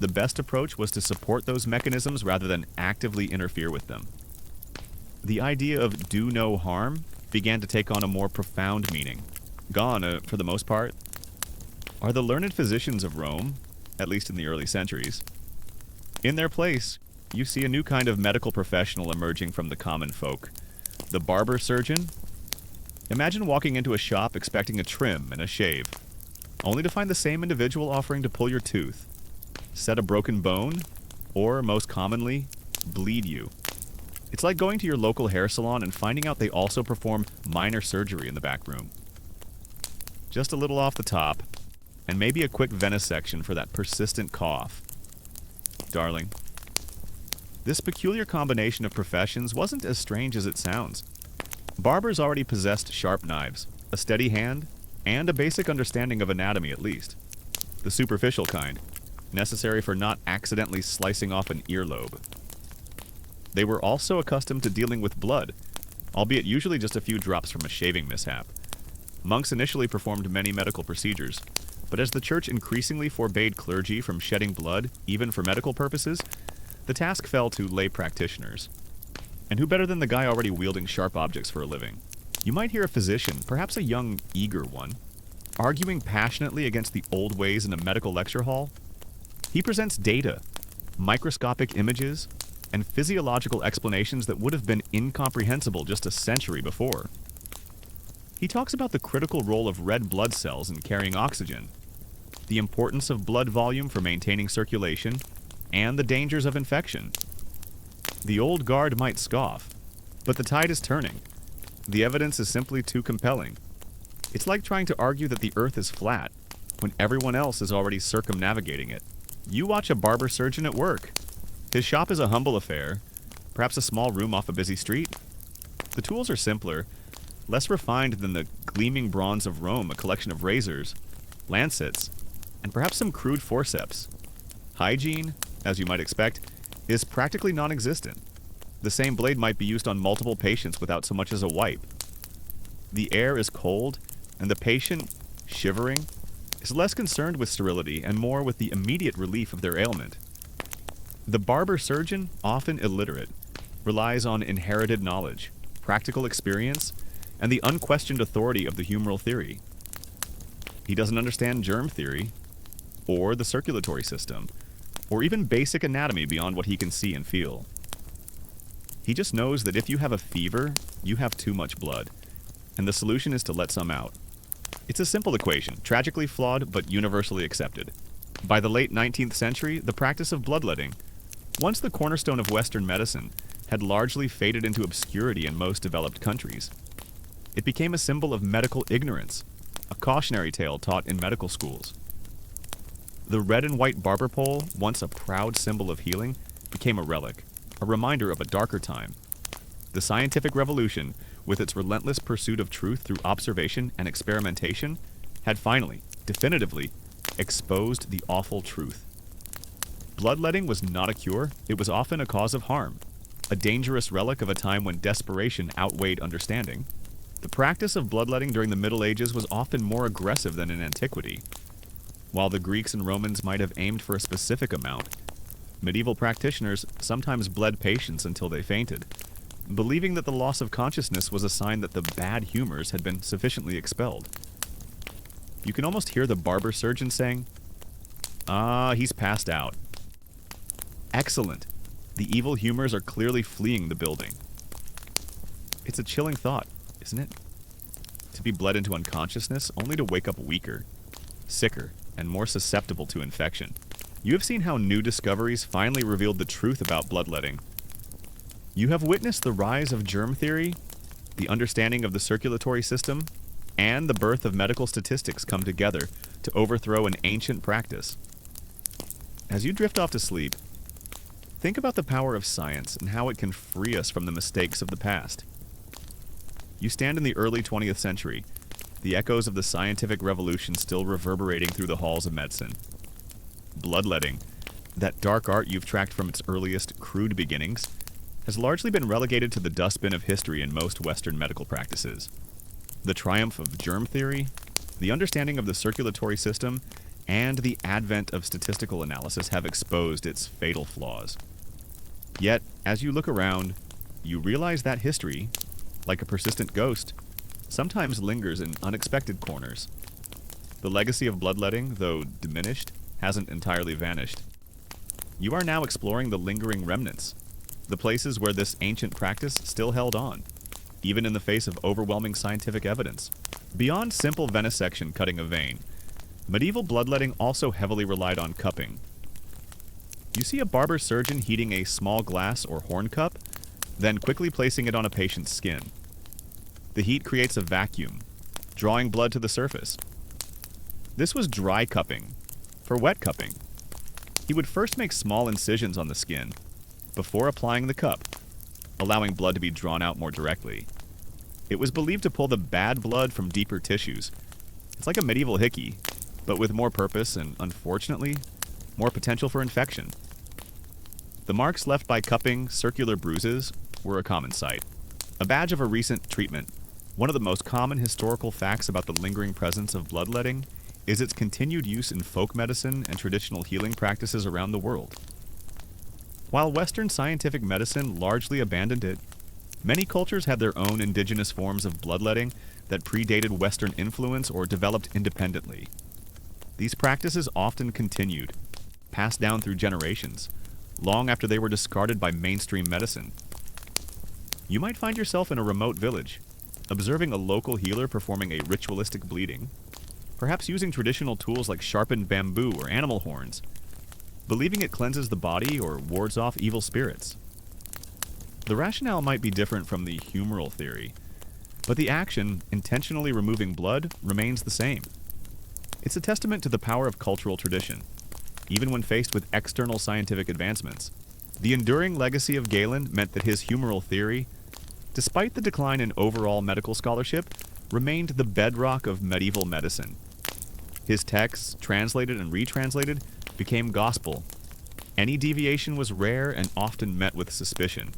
the best approach was to support those mechanisms rather than actively interfere with them. The idea of do no harm began to take on a more profound meaning. Gone, for the most part, are the learned physicians of Rome, at least in the early centuries. In their place, you see a new kind of medical professional emerging from the common folk. The barber surgeon. Imagine walking into a shop expecting a trim and a shave, only to find the same individual offering to pull your tooth, set a broken bone, or, most commonly, bleed you. It's like going to your local hair salon and finding out they also perform minor surgery in the back room. Just a little off the top, and maybe a quick venesection for that persistent cough. Darling, this peculiar combination of professions wasn't as strange as it sounds. Barbers already possessed sharp knives, a steady hand, and a basic understanding of anatomy at least. The superficial kind, necessary for not accidentally slicing off an earlobe. They were also accustomed to dealing with blood, albeit usually just a few drops from a shaving mishap. Monks initially performed many medical procedures, but as the church increasingly forbade clergy from shedding blood, even for medical purposes, the task fell to lay practitioners. And who better than the guy already wielding sharp objects for a living? You might hear a physician, perhaps a young, eager one, arguing passionately against the old ways in a medical lecture hall. He presents data, microscopic images, and physiological explanations that would have been incomprehensible just a century before. He talks about the critical role of red blood cells in carrying oxygen, the importance of blood volume for maintaining circulation, and the dangers of infection. The old guard might scoff, but the tide is turning. The evidence is simply too compelling. It's like trying to argue that the earth is flat when everyone else is already circumnavigating it. You watch a barber surgeon at work. His shop is a humble affair, perhaps a small room off a busy street. The tools are simpler, less refined than the gleaming bronze of Rome, a collection of razors, lancets, and perhaps some crude forceps. Hygiene, as you might expect, is practically non-existent. The same blade might be used on multiple patients without so much as a wipe. The air is cold, and the patient, shivering, is less concerned with sterility and more with the immediate relief of their ailment. The barber surgeon, often illiterate, relies on inherited knowledge, practical experience, and the unquestioned authority of the humoral theory. He doesn't understand germ theory, or the circulatory system, or even basic anatomy beyond what he can see and feel. He just knows that if you have a fever, you have too much blood, and the solution is to let some out. It's a simple equation, tragically flawed but universally accepted. By the late 19th century, the practice of bloodletting, once the cornerstone of Western medicine, had largely faded into obscurity in most developed countries. It became a symbol of medical ignorance, a cautionary tale taught in medical schools. The red and white barber pole, once a proud symbol of healing, became a relic, a reminder of a darker time. The scientific revolution, with its relentless pursuit of truth through observation and experimentation, had finally, definitively, exposed the awful truth. Bloodletting was not a cure, it was often a cause of harm, a dangerous relic of a time when desperation outweighed understanding. The practice of bloodletting during the Middle Ages was often more aggressive than in antiquity. While the Greeks and Romans might have aimed for a specific amount, medieval practitioners sometimes bled patients until they fainted, believing that the loss of consciousness was a sign that the bad humors had been sufficiently expelled. You can almost hear the barber surgeon saying, he's passed out." Excellent. The evil humors are clearly fleeing the building. It's a chilling thought, isn't it? To be bled into unconsciousness only to wake up weaker, sicker, and more susceptible to infection. You have seen how new discoveries finally revealed the truth about bloodletting. You have witnessed the rise of germ theory, the understanding of the circulatory system, and the birth of medical statistics come together to overthrow an ancient practice. As you drift off to sleep, think about the power of science and how it can free us from the mistakes of the past. You stand in the early 20th century, the echoes of the scientific revolution still reverberating through the halls of medicine. Bloodletting, that dark art you've tracked from its earliest, crude beginnings, has largely been relegated to the dustbin of history in most Western medical practices. The triumph of germ theory, the understanding of the circulatory system, and the advent of statistical analysis have exposed its fatal flaws. Yet, as you look around, you realize that history, like a persistent ghost, sometimes lingers in unexpected corners. The legacy of bloodletting, though diminished, hasn't entirely vanished. You are now exploring the lingering remnants, the places where this ancient practice still held on, even in the face of overwhelming scientific evidence. Beyond simple venesection cutting a vein, medieval bloodletting also heavily relied on cupping. You see a barber surgeon heating a small glass or horn cup, then quickly placing it on a patient's skin. The heat creates a vacuum, drawing blood to the surface. This was dry cupping. For wet cupping, he would first make small incisions on the skin before applying the cup, allowing blood to be drawn out more directly. It was believed to pull the bad blood from deeper tissues. It's like a medieval hickey, but with more purpose and, unfortunately, more potential for infection. The marks left by cupping, circular bruises, were a common sight. A badge of a recent treatment. One of the most common historical facts about the lingering presence of bloodletting is its continued use in folk medicine and traditional healing practices around the world. While Western scientific medicine largely abandoned it, many cultures had their own indigenous forms of bloodletting that predated Western influence or developed independently. These practices often continued, passed down through generations, long after they were discarded by mainstream medicine. You might find yourself in a remote village, observing a local healer performing a ritualistic bleeding, perhaps using traditional tools like sharpened bamboo or animal horns, believing it cleanses the body or wards off evil spirits. The rationale might be different from the humoral theory, but the action, intentionally removing blood, remains the same. It's a testament to the power of cultural tradition, even when faced with external scientific advancements. The enduring legacy of Galen meant that his humoral theory, despite the decline in overall medical scholarship, remained the bedrock of medieval medicine. His texts, translated and retranslated, became gospel. Any deviation was rare and often met with suspicion.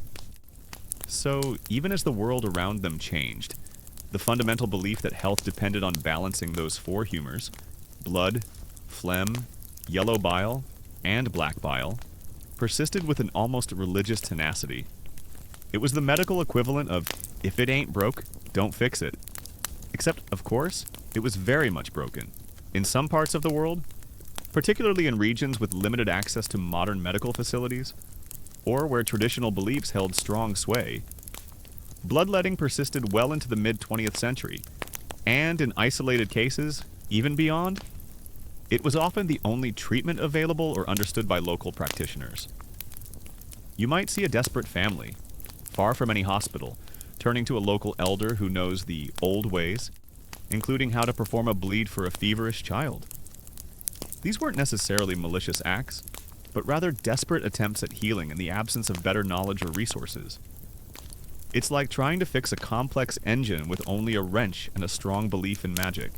So, even as the world around them changed, the fundamental belief that health depended on balancing those four humors, blood, phlegm, yellow bile, and black bile, persisted with an almost religious tenacity. It was the medical equivalent of, if it ain't broke, don't fix it. Except, of course, it was very much broken. In some parts of the world, particularly in regions with limited access to modern medical facilities, or where traditional beliefs held strong sway, bloodletting persisted well into the mid-20th century, and in isolated cases, even beyond, it was often the only treatment available or understood by local practitioners. You might see a desperate family, far from any hospital, turning to a local elder who knows the old ways, including how to perform a bleed for a feverish child. These weren't necessarily malicious acts, but rather desperate attempts at healing in the absence of better knowledge or resources. It's like trying to fix a complex engine with only a wrench and a strong belief in magic.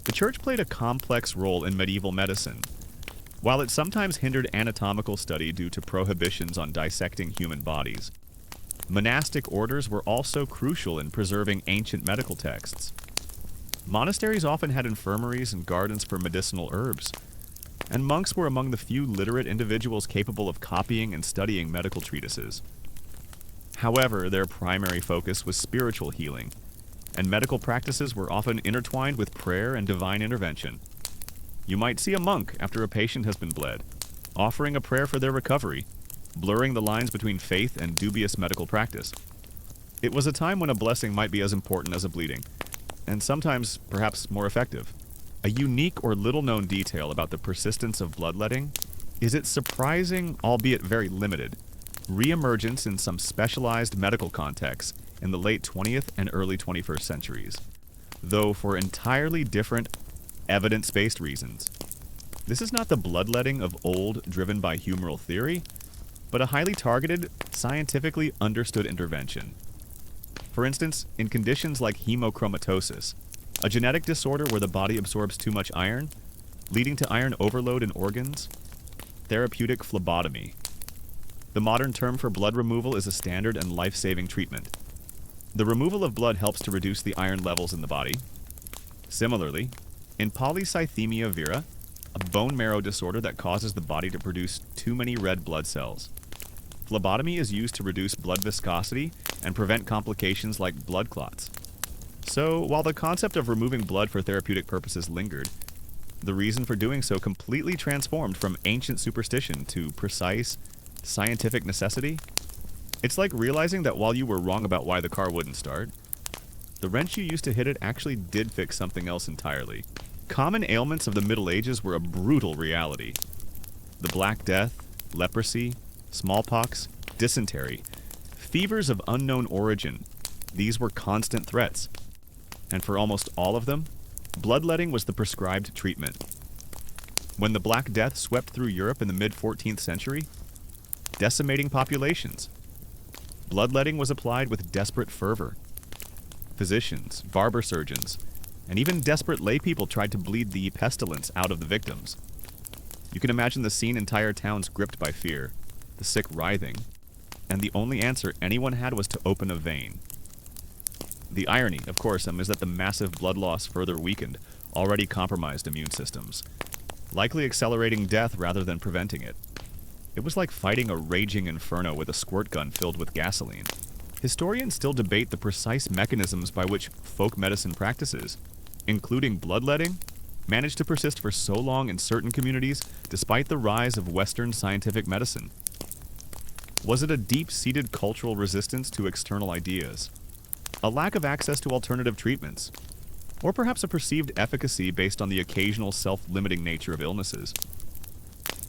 The church played a complex role in medieval medicine. While it sometimes hindered anatomical study due to prohibitions on dissecting human bodies, monastic orders were also crucial in preserving ancient medical texts. Monasteries often had infirmaries and gardens for medicinal herbs, and monks were among the few literate individuals capable of copying and studying medical treatises. However, their primary focus was spiritual healing, and medical practices were often intertwined with prayer and divine intervention. You might see a monk after a patient has been bled, offering a prayer for their recovery, blurring the lines between faith and dubious medical practice. It was a time when a blessing might be as important as a bleeding, and sometimes perhaps more effective. A unique or little-known detail about the persistence of bloodletting is its surprising, albeit very limited, reemergence in some specialized medical contexts in the late 20th and early 21st centuries, though for entirely different, evidence-based reasons. This is not the bloodletting of old driven by humoral theory, but a highly targeted, scientifically understood intervention. For instance, in conditions like hemochromatosis, a genetic disorder where the body absorbs too much iron, leading to iron overload in organs, therapeutic phlebotomy. The modern term for blood removal is a standard and life-saving treatment. The removal of blood helps to reduce the iron levels in the body. Similarly, in polycythemia vera, a bone marrow disorder that causes the body to produce too many red blood cells, phlebotomy is used to reduce blood viscosity and prevent complications like blood clots. So, while the concept of removing blood for therapeutic purposes lingered, the reason for doing so completely transformed from ancient superstition to precise, scientific necessity. It's like realizing that while you were wrong about why the car wouldn't start, the wrench you used to hit it actually did fix something else entirely. Common ailments of the Middle Ages were a brutal reality. The Black Death, leprosy, smallpox, dysentery, fevers of unknown origin, these were constant threats. And for almost all of them, bloodletting was the prescribed treatment. When the Black Death swept through Europe in the mid-14th century, decimating populations, bloodletting was applied with desperate fervor. physicians, barber surgeons, and even desperate laypeople tried to bleed the pestilence out of the victims. You can imagine the scene: entire towns gripped by fear, the sick writhing, and the only answer anyone had was to open a vein. The irony, of course, is that the massive blood loss further weakened already compromised immune systems, likely accelerating death rather than preventing it. It was like fighting a raging inferno with a squirt gun filled with gasoline. Historians still debate the precise mechanisms by which folk medicine practices, including bloodletting, managed to persist for so long in certain communities despite the rise of Western scientific medicine. Was it a deep-seated cultural resistance to external ideas, a lack of access to alternative treatments, or perhaps a perceived efficacy based on the occasional self-limiting nature of illnesses?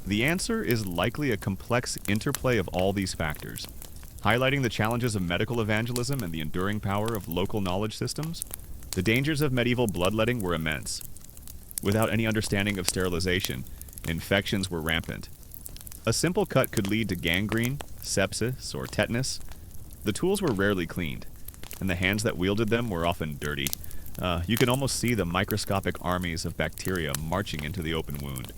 The answer is likely a complex interplay of all these factors, highlighting the challenges of medical evangelism and the enduring power of local knowledge systems. The dangers of medieval bloodletting were immense. Without any understanding of sterilization, infections were rampant. A simple cut could lead to gangrene, sepsis, or tetanus. The tools were rarely cleaned, and the hands that wielded them were often dirty. You can almost see the microscopic armies of bacteria marching into the open wound.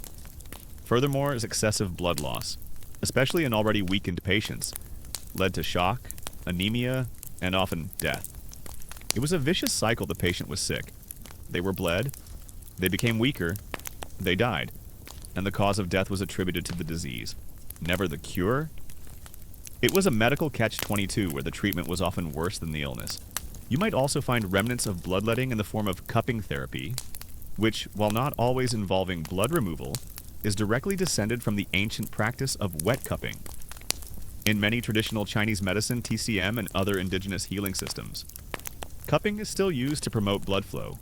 Furthermore, excessive blood loss, especially in already weakened patients, led to shock, anemia, and often death. It was a vicious cycle. The patient was sick. They were bled, they became weaker, they died, and the cause of death was attributed to the disease, never the cure. It was a medical catch-22 where the treatment was often worse than the illness. You might also find remnants of bloodletting in the form of cupping therapy, which, while not always involving blood removal, is directly descended from the ancient practice of wet cupping. In many traditional Chinese medicine, TCM, and other indigenous healing systems, cupping is still used to promote blood flow,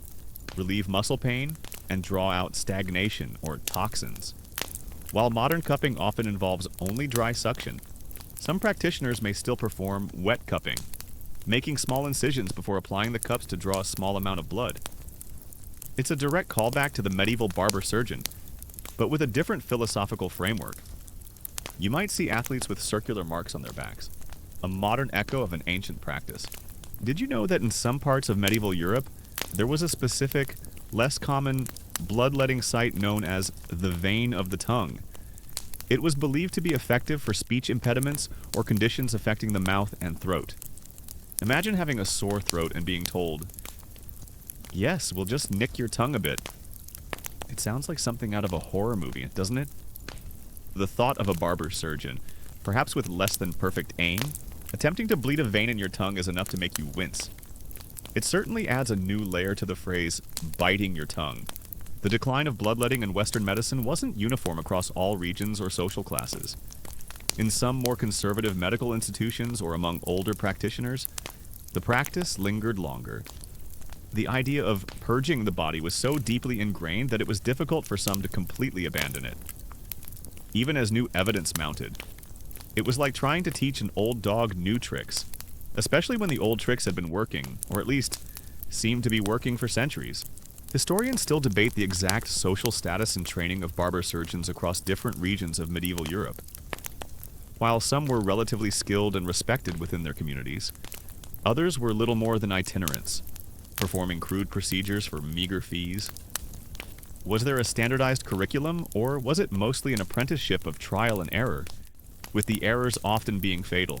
relieve muscle pain, and draw out stagnation or toxins. While modern cupping often involves only dry suction, some practitioners may still perform wet cupping, making small incisions before applying the cups to draw a small amount of blood. It's a direct callback to the medieval barber surgeon, but with a different philosophical framework. You might see athletes with circular marks on their backs, a modern echo of an ancient practice. Did you know that in some parts of medieval Europe, there was a specific, less common, bloodletting site known as the vein of the tongue? It was believed to be effective for speech impediments or conditions affecting the mouth and throat. Imagine having a sore throat and being told, "Yes, we'll just nick your tongue a bit." It sounds like something out of a horror movie, doesn't it? The thought of a barber surgeon, perhaps with less than perfect aim, attempting to bleed a vein in your tongue is enough to make you wince. It certainly adds a new layer to the phrase, biting your tongue. The decline of bloodletting in Western medicine wasn't uniform across all regions or social classes. In some more conservative medical institutions or among older practitioners, the practice lingered longer. The idea of purging the body was so deeply ingrained that it was difficult for some to completely abandon it. Even as new evidence mounted, it was like trying to teach an old dog new tricks, especially when the old tricks had been working, or at least seemed to be working for centuries. Historians still debate the exact social status and training of barber surgeons across different regions of medieval Europe. While some were relatively skilled and respected within their communities, others were little more than itinerants, performing crude procedures for meager fees. Was there a standardized curriculum, or was it mostly an apprenticeship of trial and error, with the errors often being fatal?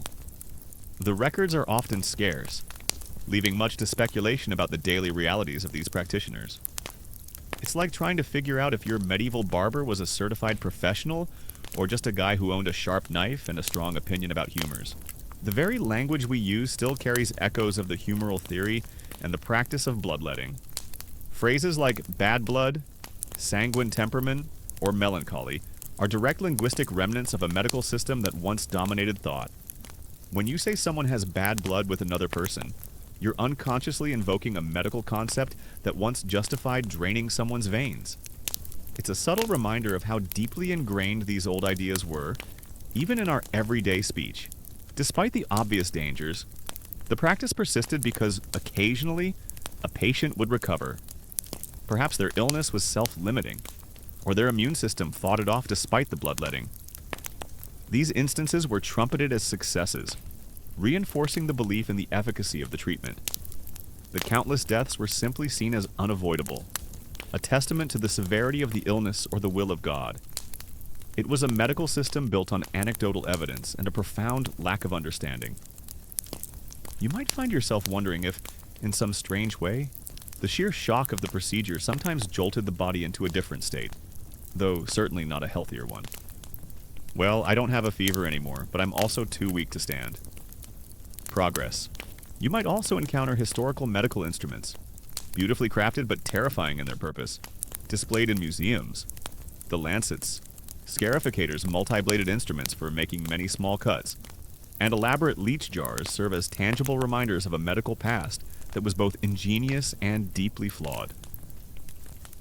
The records are often scarce, leaving much to speculation about the daily realities of these practitioners. It's like trying to figure out if your medieval barber was a certified professional or just a guy who owned a sharp knife and a strong opinion about humors. The very language we use still carries echoes of the humoral theory and the practice of bloodletting. Phrases like bad blood, sanguine temperament, or melancholy are direct linguistic remnants of a medical system that once dominated thought. When you say someone has bad blood with another person, you're unconsciously invoking a medical concept that once justified draining someone's veins. It's a subtle reminder of how deeply ingrained these old ideas were, even in our everyday speech. Despite the obvious dangers, the practice persisted because occasionally a patient would recover. Perhaps their illness was self-limiting, or their immune system fought it off despite the bloodletting. These instances were trumpeted as successes, reinforcing the belief in the efficacy of the treatment. the countless deaths were simply seen as unavoidable, a testament to the severity of the illness or the will of God. It was a medical system built on anecdotal evidence and a profound lack of understanding. You might find yourself wondering if, in some strange way, the sheer shock of the procedure sometimes jolted the body into a different state, though certainly not a healthier one. Well, I don't have a fever anymore, but I'm also too weak to stand. Progress. You might also encounter historical medical instruments, beautifully crafted but terrifying in their purpose, displayed in museums. The lancets, scarificators, multi-bladed instruments for making many small cuts, and elaborate leech jars serve as tangible reminders of a medical past that was both ingenious and deeply flawed.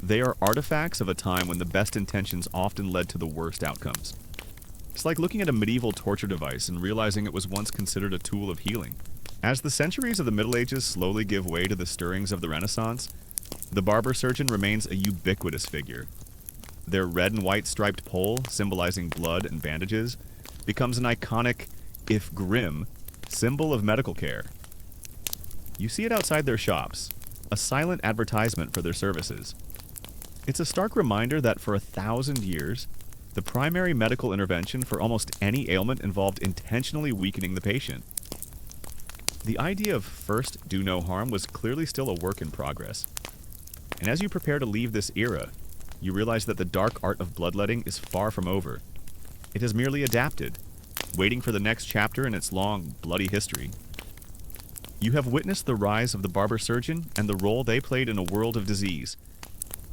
They are artifacts of a time when the best intentions often led to the worst outcomes. It's like looking at a medieval torture device and realizing it was once considered a tool of healing. As the centuries of the Middle Ages slowly give way to the stirrings of the Renaissance, the barber surgeon remains a ubiquitous figure. Their red and white striped pole, symbolizing blood and bandages, becomes an iconic, if grim, symbol of medical care. You see it outside their shops, a silent advertisement for their services. It's a stark reminder that for 1,000 years, the primary medical intervention for almost any ailment involved intentionally weakening the patient. The idea of first do no harm was clearly still a work in progress. And as you prepare to leave this era, you realize that the dark art of bloodletting is far from over. It has merely adapted, waiting for the next chapter in its long, bloody history. You have witnessed the rise of the barber surgeon and the role they played in a world of disease.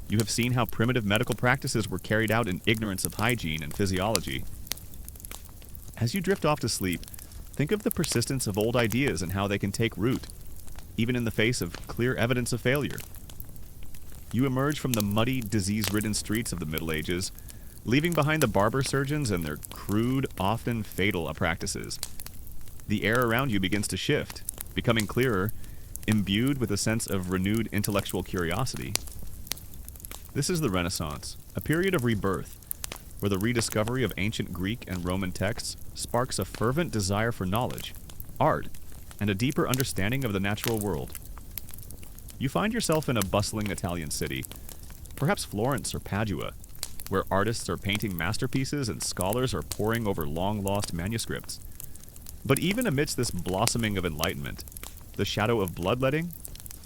You have seen how primitive medical practices were carried out in ignorance of hygiene and physiology. As you drift off to sleep, think of the persistence of old ideas and how they can take root, even in the face of clear evidence of failure. You emerge from the muddy, disease-ridden streets of the Middle Ages, leaving behind the barber surgeons and their crude, often fatal practices. The air around you begins to shift, becoming clearer, imbued with a sense of renewed intellectual curiosity. This is the Renaissance, a period of rebirth, where the rediscovery of ancient Greek and Roman texts sparks a fervent desire for knowledge, art, and a deeper understanding of the natural world. You find yourself in a bustling Italian city, perhaps Florence or Padua, where artists are painting masterpieces and scholars are poring over long-lost manuscripts. But even amidst this blossoming of enlightenment, the shadow of bloodletting,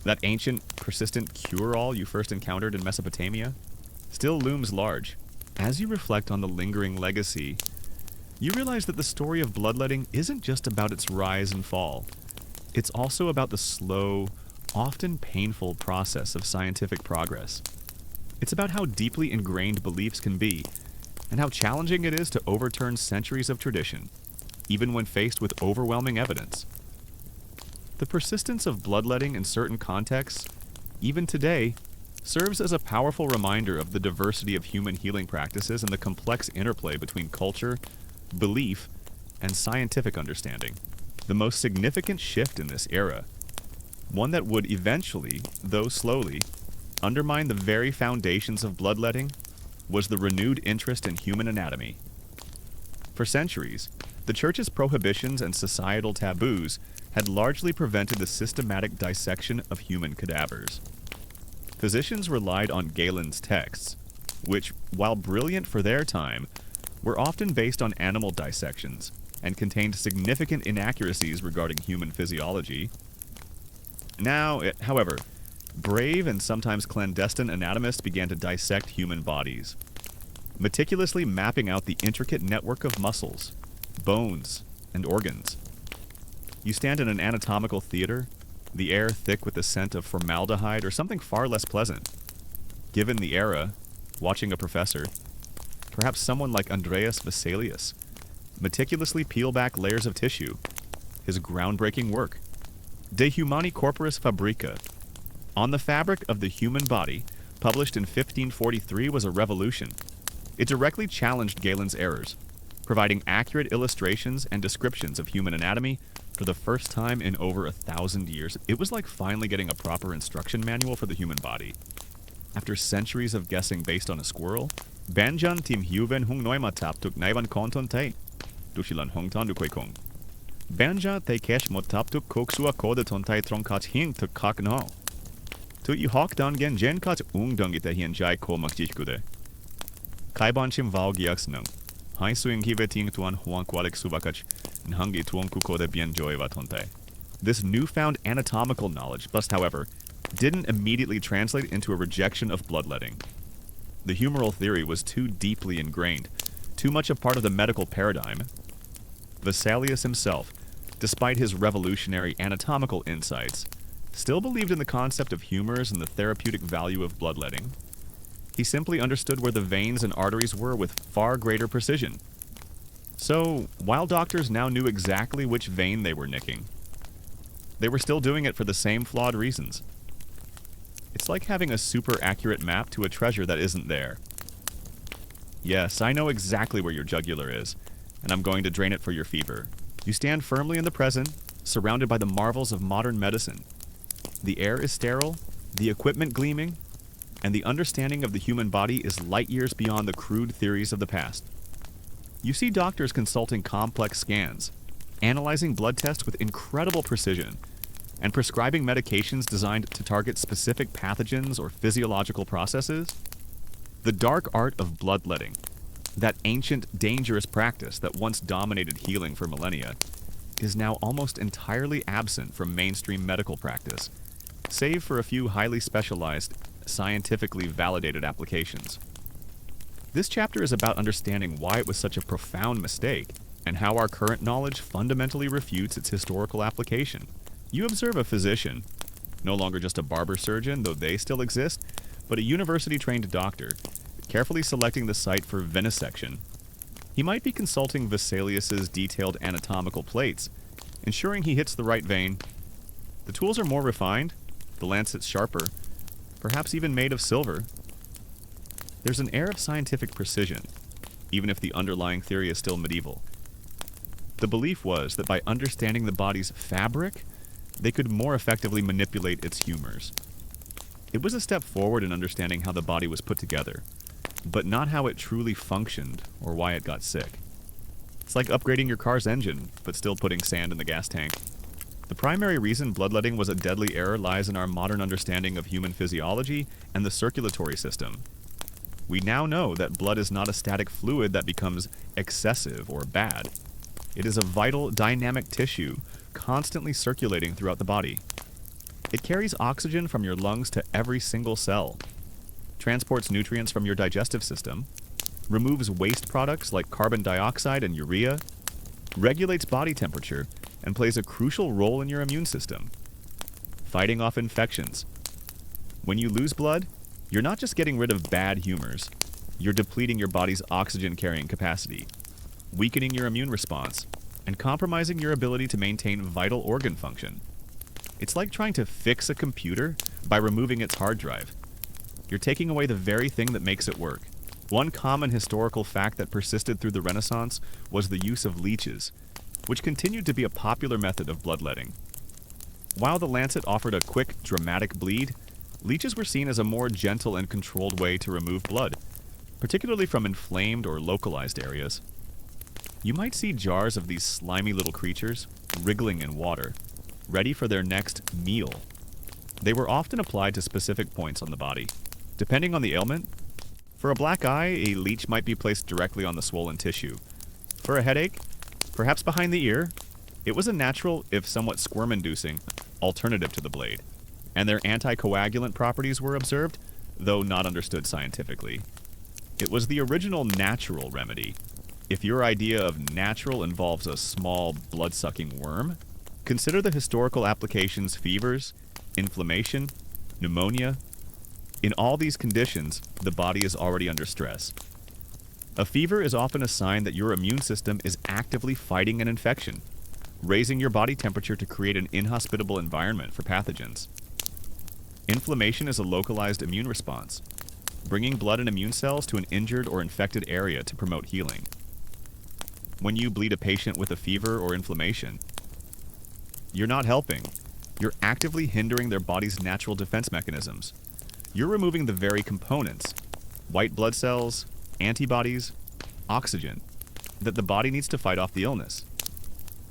that ancient, persistent cure-all you first encountered in Mesopotamia, still looms large. As you reflect on the lingering legacy, you realize that the story of bloodletting isn't just about its rise and fall. It's also about the slow, often painful process of scientific progress. It's about how deeply ingrained beliefs can be, and how challenging it is to overturn centuries of tradition, even when faced with overwhelming evidence. The persistence of bloodletting in certain contexts, even today, serves as a powerful reminder of the diversity of human healing practices and the complex interplay between culture, belief, and scientific understanding. The most significant shift in this era, one that would eventually, though slowly, undermine the very foundations of bloodletting, was the renewed interest in human anatomy. For centuries, the Church's prohibitions and societal taboos had largely prevented the systematic dissection of human cadavers. Physicians relied on Galen's texts, which, while brilliant for their time, were often based on animal dissections and contained significant inaccuracies regarding human physiology. Now, however, brave and sometimes clandestine anatomists began to dissect human bodies, meticulously mapping out the intricate network of muscles, bones, and organs. You stand in an anatomical theater, the air thick with the scent of formaldehyde or something far less pleasant. Given the era, watching a professor, perhaps someone like Andreas Vesalius, meticulously peel back layers of tissue, his groundbreaking work, De Humani Corporis Fabrica, On the Fabric of the Human Body, published in 1543, was a revolution. It directly challenged Galen's errors, providing accurate illustrations and descriptions of human anatomy for the first time in over 1,000 years. It was like finally getting a proper instruction manual for the human body. After centuries of guessing based on a squirrel, Banjan tim huven hung noimatap tuk naivan konton te, dushilan hongtan du kong. Banja te kesh motaptuk koksua kode tontai tronkat hing to kak no. Tu I hawk dangen jen kat dungita hien jai ko makjikude. Kaiban chim vau giaks nung. Hai suing hive ting tuan huan kwalik subakach, nhangi tuon kukode bien joiva tontai. This newfound anatomical knowledge must, however, didn't immediately translate into a rejection of bloodletting. The humoral theory was too deeply ingrained, too much a part of the medical paradigm. Vesalius himself, despite his revolutionary anatomical insights, still believed in the concept of humors and the therapeutic value of bloodletting. He simply understood where the veins and arteries were with far greater precision. So, while doctors now knew exactly which vein they were nicking, they were still doing it for the same flawed reasons. It's like having a super accurate map to a treasure that isn't there. Yes, I know exactly where your jugular is, and I'm going to drain it for your fever. You stand firmly in the present, surrounded by the marvels of modern medicine. The air is sterile, the equipment gleaming, and the understanding of the human body is light years beyond the crude theories of the past. You see doctors consulting complex scans, analyzing blood tests with incredible precision, and prescribing medications designed to target specific pathogens or physiological processes. The dark art of bloodletting, that ancient, dangerous practice that once dominated healing for millennia, is now almost entirely absent from mainstream medical practice, save for a few highly specialized, scientifically validated applications. This chapter is about understanding why it was such a profound mistake, and how our current knowledge fundamentally refutes its historical application. You observe a physician, no longer just a barber surgeon, though they still exist, but a university-trained doctor, carefully selecting the site for venesection. He might be consulting Vesalius's detailed anatomical plates, ensuring he hits the right vein. The tools are more refined, the lancets sharper, perhaps even made of silver. There's an air of scientific precision, even if the underlying theory is still medieval. The belief was that by understanding the body's fabric, they could more effectively manipulate its humors. It was a step forward in understanding how the body was put together, but not how it truly functioned or why it got sick. It's like upgrading your car's engine, but still putting sand in the gas tank. The primary reason bloodletting was a deadly error lies in our modern understanding of human physiology and the circulatory system. We now know that blood is not a static fluid that becomes excessive or bad. It is a vital, dynamic tissue constantly circulating throughout the body. It carries oxygen from your lungs to every single cell, transports nutrients from your digestive system, removes waste products like carbon dioxide and urea, regulates body temperature, and plays a crucial role in your immune system, fighting off infections. When you lose blood, you're not just getting rid of bad humors, you're depleting your body's oxygen-carrying capacity, weakening your immune response, and compromising your ability to maintain vital organ function. It's like trying to fix a computer by removing its hard drive. You're taking away the very thing that makes it work. One common historical fact that persisted through the Renaissance was the use of leeches, which continued to be a popular method of bloodletting. While the lancet offered a quick, dramatic bleed, leeches were seen as a more gentle and controlled way to remove blood, particularly from inflamed or localized areas. You might see jars of these slimy little creatures wriggling in water, ready for their next meal. They were often applied to specific points on the body. Depending on the ailment, for a black eye, a leech might be placed directly on the swollen tissue. For a headache, perhaps behind the ear, it was a natural, if somewhat squirm-inducing, alternative to the blade, and their anticoagulant properties were observed, though not understood scientifically. It was the original natural remedy. If your idea of natural involves a small, blood-sucking worm, consider the historical applications: fevers, inflammation, pneumonia. In all these conditions, the body is already under stress. A fever is often a sign that your immune system is actively fighting an infection, raising your body temperature to create an inhospitable environment for pathogens. Inflammation is a localized immune response, bringing blood and immune cells to an injured or infected area to promote healing. When you bleed a patient with a fever or inflammation, you're not helping. You're actively hindering their body's natural defense mechanisms. You're removing the very components, white blood cells, antibodies, oxygen, that the body needs to fight off the illness.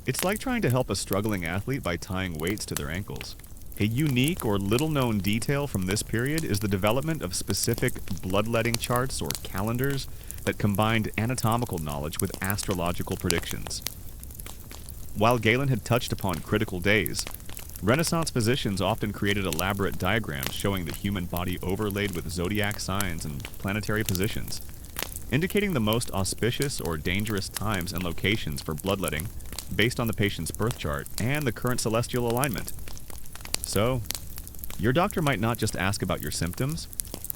It's like trying to help a struggling athlete by tying weights to their ankles. A unique or little-known detail from this period is the development of specific bloodletting charts or calendars that combined anatomical knowledge with astrological predictions. While Galen had touched upon critical days, Renaissance physicians often created elaborate diagrams showing the human body overlaid with zodiac signs and planetary positions, indicating the most auspicious or dangerous times and locations for bloodletting based on the patient's birth chart and the current celestial alignment. So, your doctor might not just ask about your symptoms,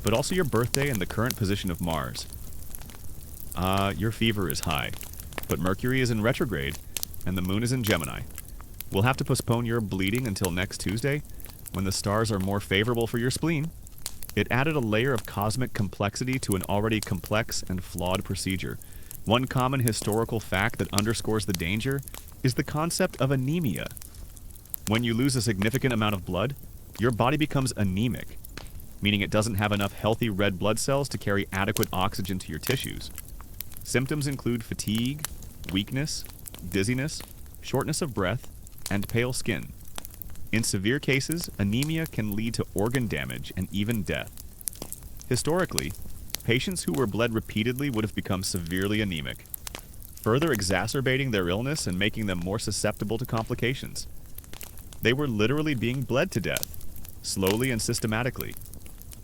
but also your birthday and the current position of Mars. Your fever is high, but Mercury is in retrograde and the moon is in Gemini. We'll have to postpone your bleeding until next Tuesday, when the stars are more favorable for your spleen. It added a layer of cosmic complexity to an already complex and flawed procedure. One common historical fact that underscores the danger is the concept of anemia. When you lose a significant amount of blood, your body becomes anemic, meaning it doesn't have enough healthy red blood cells to carry adequate oxygen to your tissues. Symptoms include fatigue, weakness, dizziness, shortness of breath, and pale skin. In severe cases, anemia can lead to organ damage and even death. Historically, patients who were bled repeatedly would have become severely anemic, further exacerbating their illness and making them more susceptible to complications. They were literally being bled to death, slowly and systematically,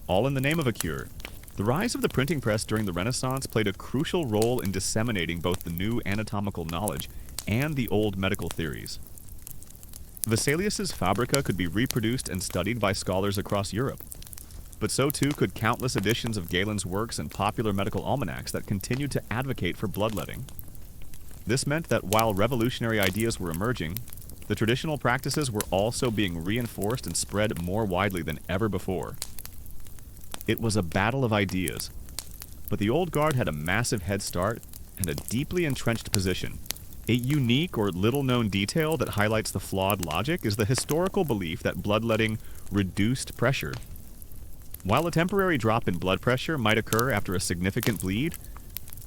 all in the name of a cure. The rise of the printing press during the Renaissance played a crucial role in disseminating both the new anatomical knowledge and the old medical theories. Vesalius's Fabrica could be reproduced and studied by scholars across Europe, but so too could countless editions of Galen's works and popular medical almanacs that continued to advocate for bloodletting. This meant that while revolutionary ideas were emerging, the traditional practices were also being reinforced and spread more widely than ever before. It was a battle of ideas, but the old guard had a massive head start and a deeply entrenched position. A unique or little-known detail that highlights the flawed logic is the historical belief that bloodletting reduced pressure. While a temporary drop in blood pressure might occur after a significant bleed,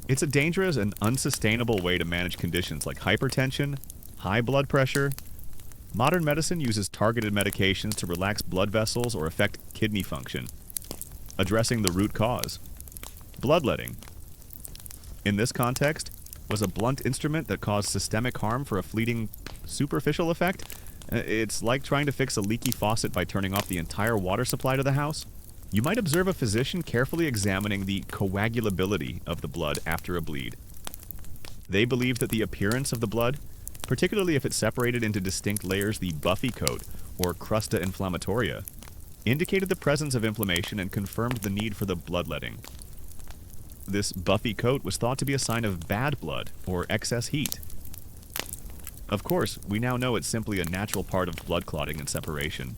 it's a dangerous and unsustainable way to manage conditions like hypertension, high blood pressure. Modern medicine uses targeted medications to relax blood vessels or affect kidney function, addressing the root cause. Bloodletting, in this context, was a blunt instrument that caused systemic harm for a fleeting, superficial effect. It's like trying to fix a leaky faucet by turning off the entire water supply to the house. You might observe a physician carefully examining the coagulability of the blood after a bleed. They believed that the appearance of the blood, particularly if it separated into distinct layers the buffy coat, or crusta inflammatoria, indicated the presence of inflammation and confirmed the need for the bloodletting. This buffy coat was thought to be a sign of bad blood or excess heat. Of course, we now know it's simply a natural part of blood clotting and separation.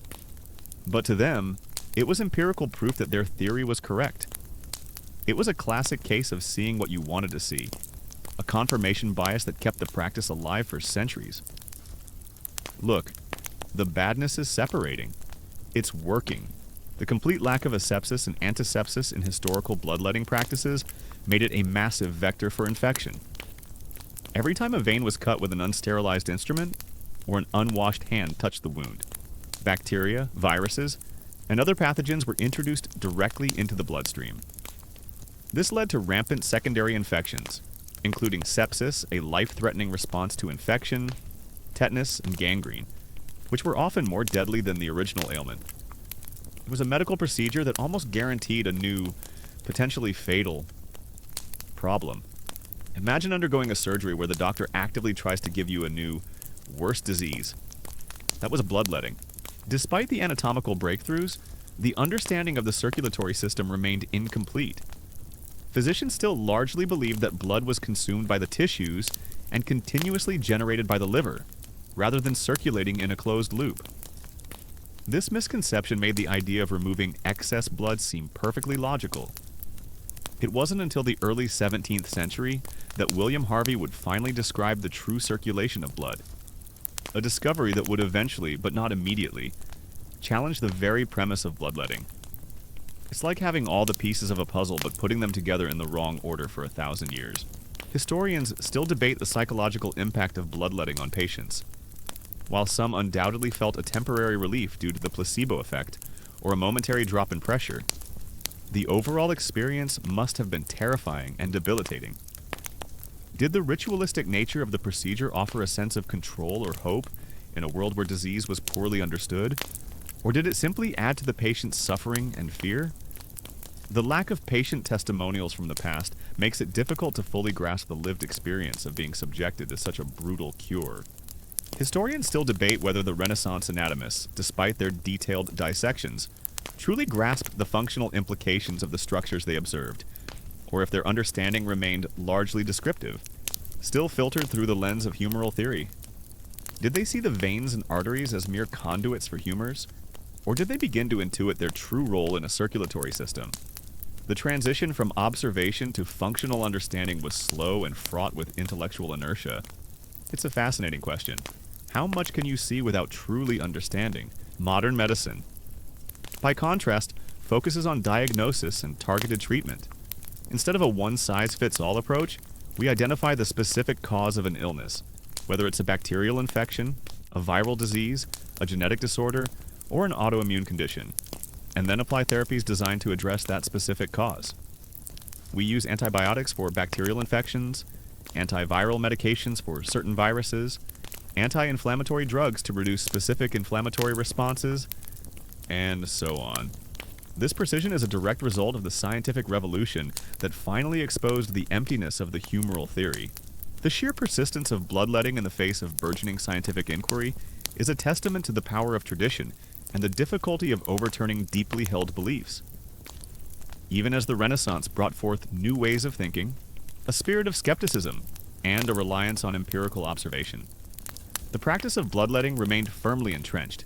But to them, it was empirical proof that their theory was correct. It was a classic case of seeing what you wanted to see, a confirmation bias that kept the practice alive for centuries. Look, the badness is separating. It's working. The complete lack of asepsis and antisepsis in historical bloodletting practices made it a massive vector for infection. Every time a vein was cut with an unsterilized instrument, or an unwashed hand touched the wound, bacteria, viruses, and other pathogens were introduced directly into the bloodstream. This led to rampant secondary infections, including sepsis, a life-threatening response to infection, tetanus, and gangrene, which were often more deadly than the original ailment. It was a medical procedure that almost guaranteed a new, potentially fatal problem. Imagine undergoing a surgery where the doctor actively tries to give you a new, worse disease. That was bloodletting. Despite the anatomical breakthroughs, the understanding of the circulatory system remained incomplete. Physicians still largely believed that blood was consumed by the tissues and continuously generated by the liver, rather than circulating in a closed loop. This misconception made the idea of removing excess blood seem perfectly logical. It wasn't until the early 17th century that William Harvey would finally describe the true circulation of blood, a discovery that would eventually, but not immediately, challenge the very premise of bloodletting. It's like having all the pieces of a puzzle but putting them together in the wrong order for 1,000 years. Historians still debate the psychological impact of bloodletting on patients. While some undoubtedly felt a temporary relief due to the placebo effect or a momentary drop in pressure, the overall experience must have been terrifying and debilitating. Did the ritualistic nature of the procedure offer a sense of control or hope in a world where disease was poorly understood? Or did it simply add to the patient's suffering and fear? The lack of patient testimonials from the past makes it difficult to fully grasp the lived experience of being subjected to such a brutal cure. Historians still debate whether the Renaissance anatomists, despite their detailed dissections, truly grasped the functional implications of the structures they observed, or if their understanding remained largely descriptive, still filtered through the lens of humoral theory. Did they see the veins and arteries as mere conduits for humors, or did they begin to intuit their true role in a circulatory system? The transition from observation to functional understanding was slow and fraught with intellectual inertia. It's a fascinating question. How much can you see without truly understanding? Modern medicine, by contrast, focuses on diagnosis and targeted treatment. Instead of a one-size-fits-all approach, we identify the specific cause of an illness, whether it's a bacterial infection, a viral disease, a genetic disorder, or an autoimmune condition, and then apply therapies designed to address that specific cause. We use antibiotics for bacterial infections, antiviral medications for certain viruses, anti-inflammatory drugs to reduce specific inflammatory responses, and so on. This precision is a direct result of the scientific revolution that finally exposed the emptiness of the humoral theory. The sheer persistence of bloodletting in the face of burgeoning scientific inquiry is a testament to the power of tradition and the difficulty of overturning deeply held beliefs. Even as the Renaissance brought forth new ways of thinking, a spirit of skepticism, and a reliance on empirical observation, the practice of bloodletting remained firmly entrenched.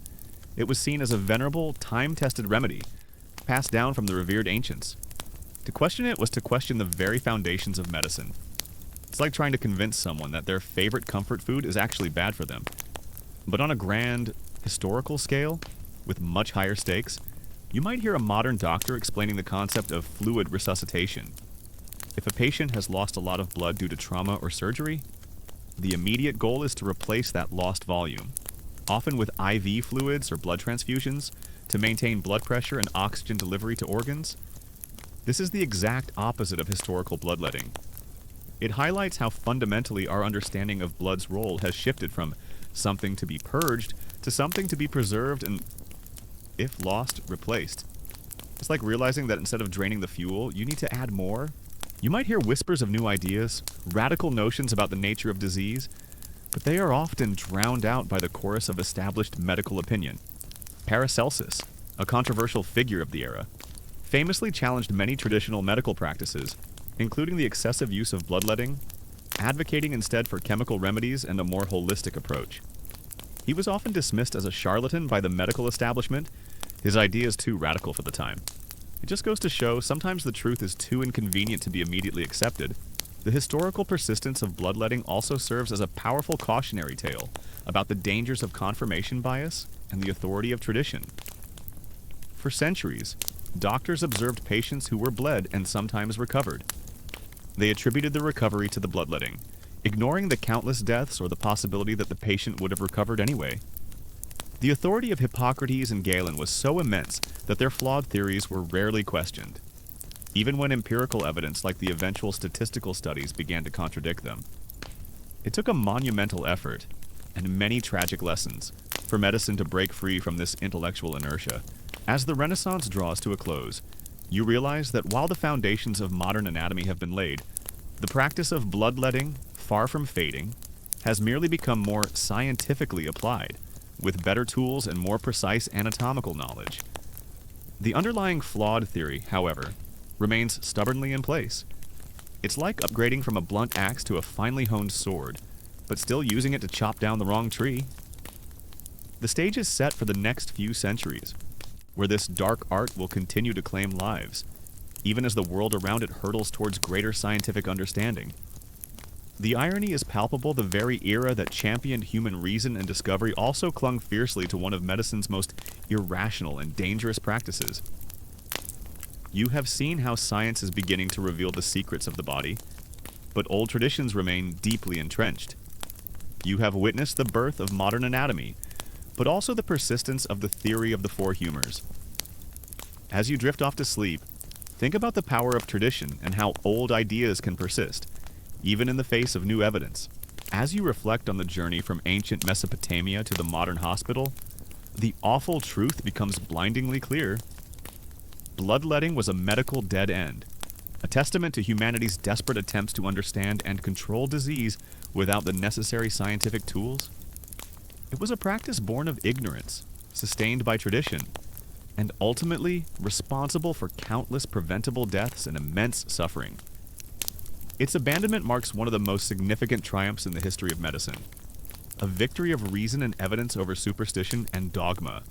It was seen as a venerable, time-tested remedy, passed down from the revered ancients. To question it was to question the very foundations of medicine. It's like trying to convince someone that their favorite comfort food is actually bad for them. But on a grand, historical scale, with much higher stakes, you might hear a modern doctor explaining the concept of fluid resuscitation. If a patient has lost a lot of blood due to trauma or surgery, the immediate goal is to replace that lost volume, often with IV fluids or blood transfusions, to maintain blood pressure and oxygen delivery to organs. This is the exact opposite of historical bloodletting. It highlights how fundamentally our understanding of blood's role has shifted from something to be purged to something to be preserved and, if lost, replaced. It's like realizing that instead of draining the fuel, you need to add more. You might hear whispers of new ideas, radical notions about the nature of disease, but they are often drowned out by the chorus of established medical opinion. Paracelsus, a controversial figure of the era, famously challenged many traditional medical practices, including the excessive use of bloodletting, advocating instead for chemical remedies and a more holistic approach. He was often dismissed as a charlatan by the medical establishment, his ideas too radical for the time. It just goes to show sometimes the truth is too inconvenient to be immediately accepted. The historical persistence of bloodletting also serves as a powerful cautionary tale about the dangers of confirmation bias and the authority of tradition. For centuries, doctors observed patients who were bled and sometimes recovered. They attributed the recovery to the bloodletting, ignoring the countless deaths or the possibility that the patient would have recovered anyway. The authority of Hippocrates and Galen was so immense that their flawed theories were rarely questioned, even when empirical evidence like the eventual statistical studies began to contradict them. It took a monumental effort, and many tragic lessons, for medicine to break free from this intellectual inertia. As the Renaissance draws to a close, you realize that while the foundations of modern anatomy have been laid, the practice of bloodletting, far from fading, has merely become more scientifically applied, with better tools and more precise anatomical knowledge. The underlying flawed theory, however, remains stubbornly in place. It's like upgrading from a blunt axe to a finely honed sword, but still using it to chop down the wrong tree. The stage is set for the next few centuries, where this dark art will continue to claim lives, even as the world around it hurtles towards greater scientific understanding. The irony is palpable. The very era that championed human reason and discovery also clung fiercely to one of medicine's most irrational and dangerous practices. You have seen how science is beginning to reveal the secrets of the body, but old traditions remain deeply entrenched. You have witnessed the birth of modern anatomy, but also the persistence of the theory of the four humors. As you drift off to sleep, think about the power of tradition and how old ideas can persist, even in the face of new evidence. As you reflect on the journey from ancient Mesopotamia to the modern hospital, the awful truth becomes blindingly clear. Bloodletting was a medical dead end, a testament to humanity's desperate attempts to understand and control disease without the necessary scientific tools. It was a practice born of ignorance, sustained by tradition, and ultimately responsible for countless preventable deaths and immense suffering. Its abandonment marks one of the most significant triumphs in the history of medicine. A victory of reason and evidence over superstition and dogma.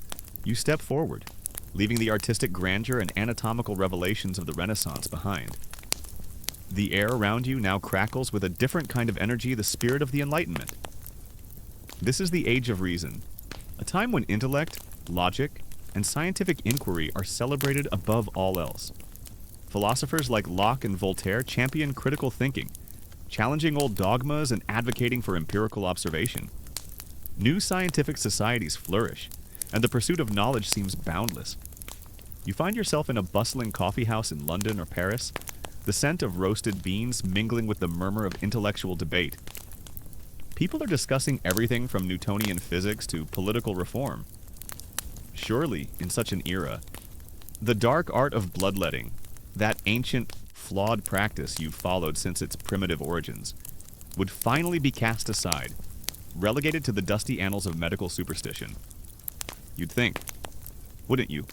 You step forward, leaving the artistic grandeur and anatomical revelations of the Renaissance behind. The air around you now crackles with a different kind of energy, the spirit of the Enlightenment. This is the age of reason, a time when intellect, logic, and scientific inquiry are celebrated above all else. Philosophers like Locke and Voltaire champion critical thinking, challenging old dogmas and advocating for empirical observation. New scientific societies flourish, and the pursuit of knowledge seems boundless. You find yourself in a bustling coffee house in London or Paris, the scent of roasted beans mingling with the murmur of intellectual debate. People are discussing everything from Newtonian physics to political reform. Surely, in such an era, the dark art of bloodletting, that ancient, flawed practice you've followed since its primitive origins, would finally be cast aside, relegated to the dusty annals of medical superstition. You'd think, wouldn't you?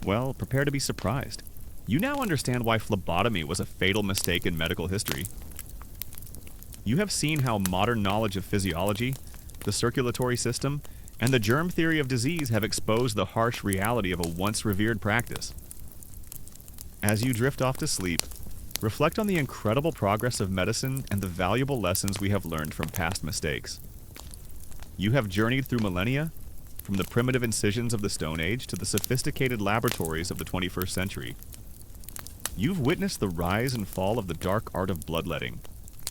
Well, prepare to be surprised. You now understand why phlebotomy was a fatal mistake in medical history. You have seen how modern knowledge of physiology, the circulatory system, and the germ theory of disease have exposed the harsh reality of a once revered practice. As you drift off to sleep, reflect on the incredible progress of medicine and the valuable lessons we have learned from past mistakes. You have journeyed through millennia, from the primitive incisions of the Stone Age to the sophisticated laboratories of the 21st century. You've witnessed the rise and fall of the dark art of bloodletting,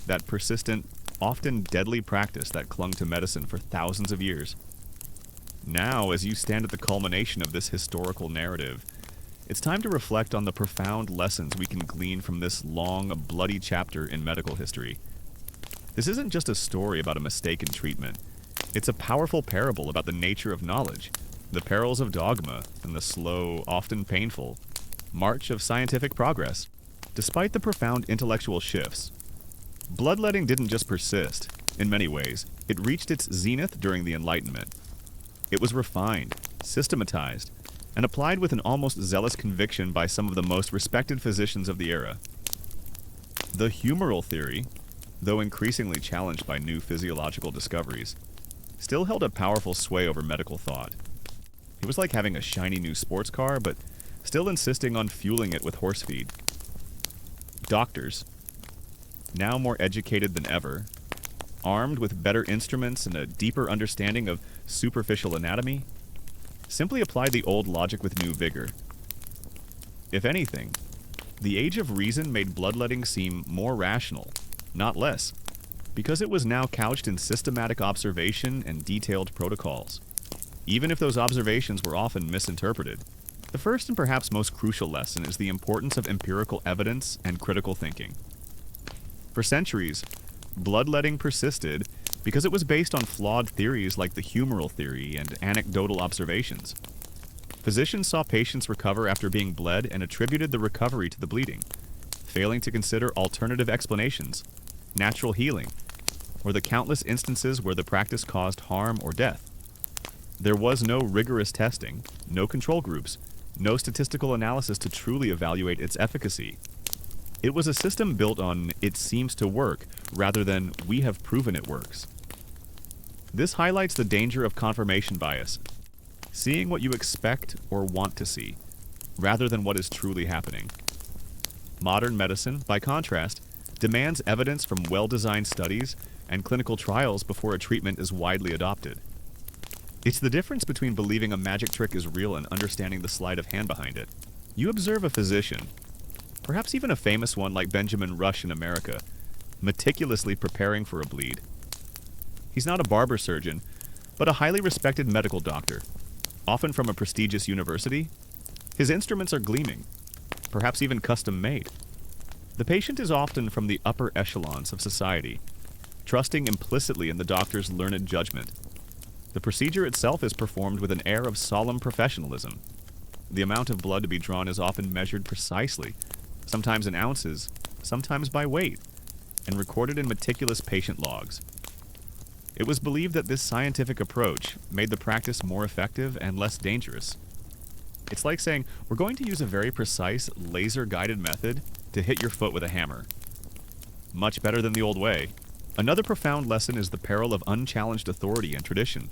that persistent, often deadly practice that clung to medicine for thousands of years. Now, as you stand at the culmination of this historical narrative, it's time to reflect on the profound lessons we can glean from this long, bloody chapter in medical history. This isn't just a story about a mistaken treatment. It's a powerful parable about the nature of knowledge, the perils of dogma, and the slow, often painful, march of scientific progress. Despite the profound intellectual shifts, bloodletting didn't just persist. In many ways, it reached its zenith during the Enlightenment. It was refined, systematized, and applied with an almost zealous conviction by some of the most respected physicians of the era. The humoral theory, though increasingly challenged by new physiological discoveries, still held a powerful sway over medical thought. It was like having a shiny new sports car, but still insisting on fueling it with horse feed. Doctors, now more educated than ever, armed with better instruments and a deeper understanding of superficial anatomy, simply applied the old logic with new vigor. If anything, the age of reason made bloodletting seem more rational, not less, because it was now couched in systematic observation and detailed protocols, even if those observations were often misinterpreted. The first and perhaps most crucial lesson is the importance of empirical evidence and critical thinking. For centuries, bloodletting persisted because it was based on flawed theories like the humoral theory and anecdotal observations. Physicians saw patients recover after being bled and attributed the recovery to the bleeding, failing to consider alternative explanations, natural healing, or the countless instances where the practice caused harm or death. There was no rigorous testing, no control groups, no statistical analysis to truly evaluate its efficacy. It was a system built on "it seems to work" rather than "we have proven it works." This highlights the danger of confirmation bias, seeing what you expect or want to see, rather than what is truly happening. Modern medicine, by contrast, demands evidence from well-designed studies and clinical trials before a treatment is widely adopted. It's the difference between believing a magic trick is real and understanding the sleight of hand behind it. You observe a physician, perhaps even a famous one like Benjamin Rush in America, meticulously preparing for a bleed. He's not a barber surgeon, but a highly respected medical doctor, often from a prestigious university. His instruments are gleaming, perhaps even custom-made. The patient is often from the upper echelons of society, trusting implicitly in the doctor's learned judgment. The procedure itself is performed with an air of solemn professionalism. The amount of blood to be drawn is often measured precisely, sometimes in ounces, sometimes by weight, and recorded in meticulous patient logs. It was believed that this scientific approach made the practice more effective and less dangerous. It's like saying, we're going to use a very precise, laser-guided method to hit your foot with a hammer. Much better than the old way. Another profound lesson is the peril of unchallenged authority and tradition.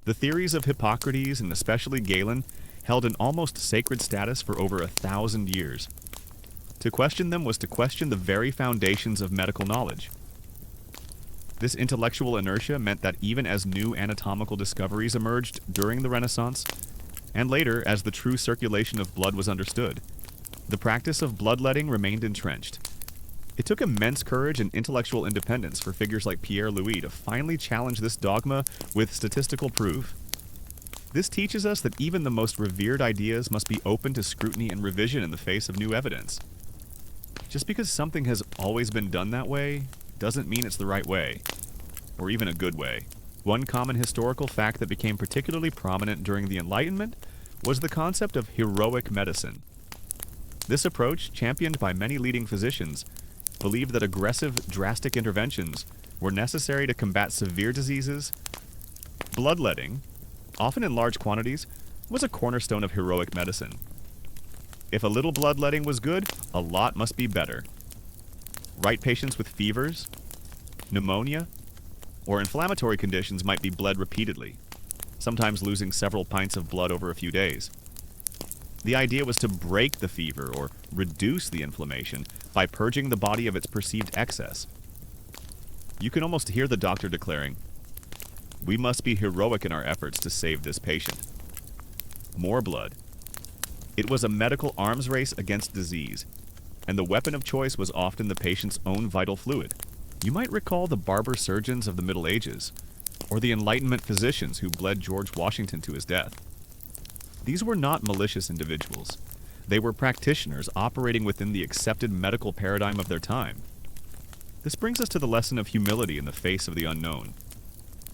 The theories of Hippocrates and especially Galen held an almost sacred status for over 1,000 years. To question them was to question the very foundations of medical knowledge. This intellectual inertia meant that even as new anatomical discoveries emerged during the Renaissance, and later as the true circulation of blood was understood, the practice of bloodletting remained entrenched. It took immense courage and intellectual independence for figures like Pierre Louis to finally challenge this dogma with statistical proof. This teaches us that even the most revered ideas must be open to scrutiny and revision in the face of new evidence. Just because something has always been done that way doesn't mean it's the right way, or even a good way. One common historical fact that became particularly prominent during the Enlightenment was the concept of heroic medicine. This approach, championed by many leading physicians, believed that aggressive, drastic interventions were necessary to combat severe diseases. Bloodletting, often in large quantities, was a cornerstone of heroic medicine. If a little bloodletting was good, a lot must be better. Right patients with fevers, pneumonia, or inflammatory conditions might be bled repeatedly, sometimes losing several pints of blood over a few days. The idea was to break the fever or reduce the inflammation by purging the body of its perceived excess. You can almost hear the doctor declaring, "We must be heroic in our efforts to save this patient." More blood. It was a medical arms race against disease, and the weapon of choice was often the patient's own vital fluid. You might recall the barber surgeons of the Middle Ages, or the Enlightenment physicians who bled George Washington to his death. These were not malicious individuals. They were practitioners operating within the accepted medical paradigm of their time. This brings us to the lesson of humility in the face of the unknown.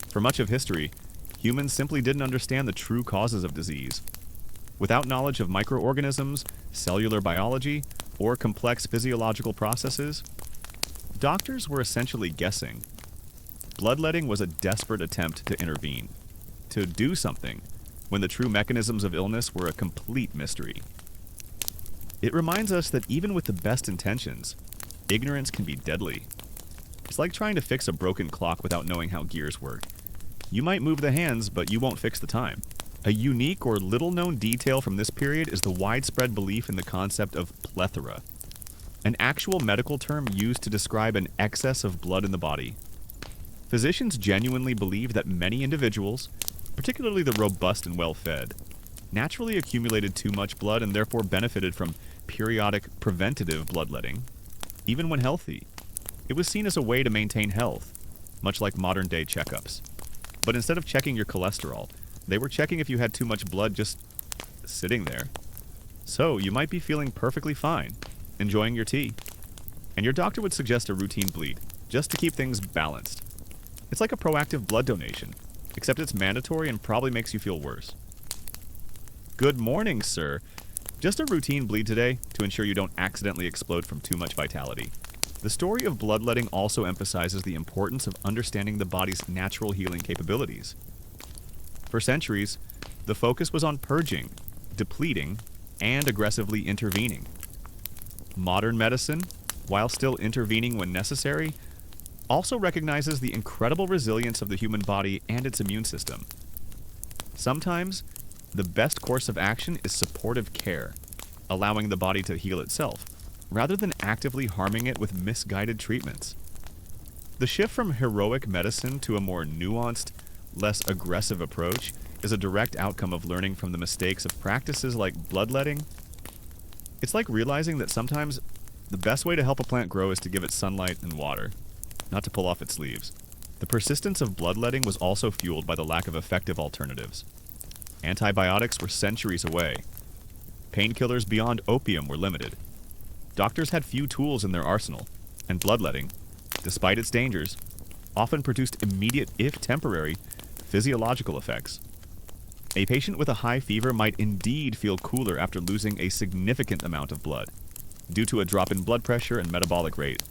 For much of history, humans simply didn't understand the true causes of disease. Without knowledge of microorganisms, cellular biology, or complex physiological processes, doctors were essentially guessing. Bloodletting was a desperate attempt to intervene, to do something, when the true mechanisms of illness were a complete mystery. It reminds us that even with the best intentions, ignorance can be deadly. It's like trying to fix a broken clock without knowing how gears work. You might move the hands, but you won't fix the time. A unique or little-known detail from this period is the widespread belief in the concept of plethora, an actual medical term used to describe an excess of blood in the body. Physicians genuinely believed that many individuals, particularly the robust and well-fed, naturally accumulated too much blood and therefore benefited from periodic preventative bloodletting, even when healthy. It was seen as a way to maintain health, much like modern-day checkups. But instead of checking your cholesterol, they were checking if you had too much blood just sitting there. So you might be feeling perfectly fine, enjoying your tea, and your doctor would suggest a routine bleed, just to keep things balanced. It's like a proactive blood donation, except it's mandatory and probably makes you feel worse. Good morning, sir. Just a routine bleed today to ensure you don't accidentally explode from too much vitality. The story of bloodletting also emphasizes the importance of understanding the body's natural healing capabilities. For centuries, the focus was on purging, depleting, and aggressively intervening. Modern medicine, while still intervening when necessary, also recognizes the incredible resilience of the human body and its immune system. Sometimes, the best course of action is supportive care, allowing the body to heal itself, rather than actively harming it with misguided treatments. The shift from heroic medicine to a more nuanced, less aggressive approach is a direct outcome of learning from the mistakes of practices like bloodletting. It's like realizing that sometimes The best way to help a plant grow is to give it sunlight and water, not to pull off its leaves. The persistence of bloodletting was also fueled by the lack of effective alternatives. Antibiotics were centuries away. Painkillers beyond opium were limited. Doctors had few tools in their arsenal, and bloodletting, despite its dangers, often produced immediate, if temporary, physiological effects. A patient with a high fever might indeed feel cooler after losing a significant amount of blood, due to a drop in blood pressure and metabolic rate.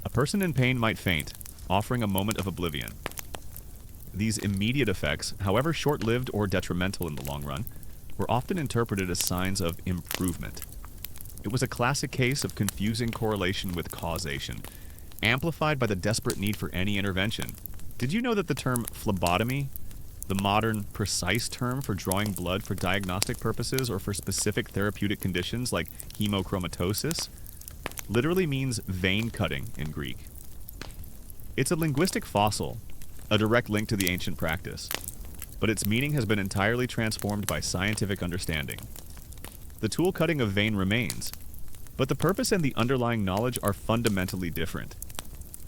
A person in pain might faint, offering a moment of oblivion. These immediate effects, however short-lived or detrimental in the long run, were often interpreted as signs of improvement. It was a classic case of confusing correlation with causation, amplified by the desperate need for any intervention. Did you know that the term phlebotomy, the modern, precise term for drawing blood for diagnostic purposes or for specific therapeutic conditions like hemochromatosis, literally means vein cutting in Greek? It's a linguistic fossil, a direct link to the ancient practice, but its meaning has been entirely transformed by scientific understanding. The tool cutting of vein remains, but the purpose and the underlying knowledge are fundamentally different.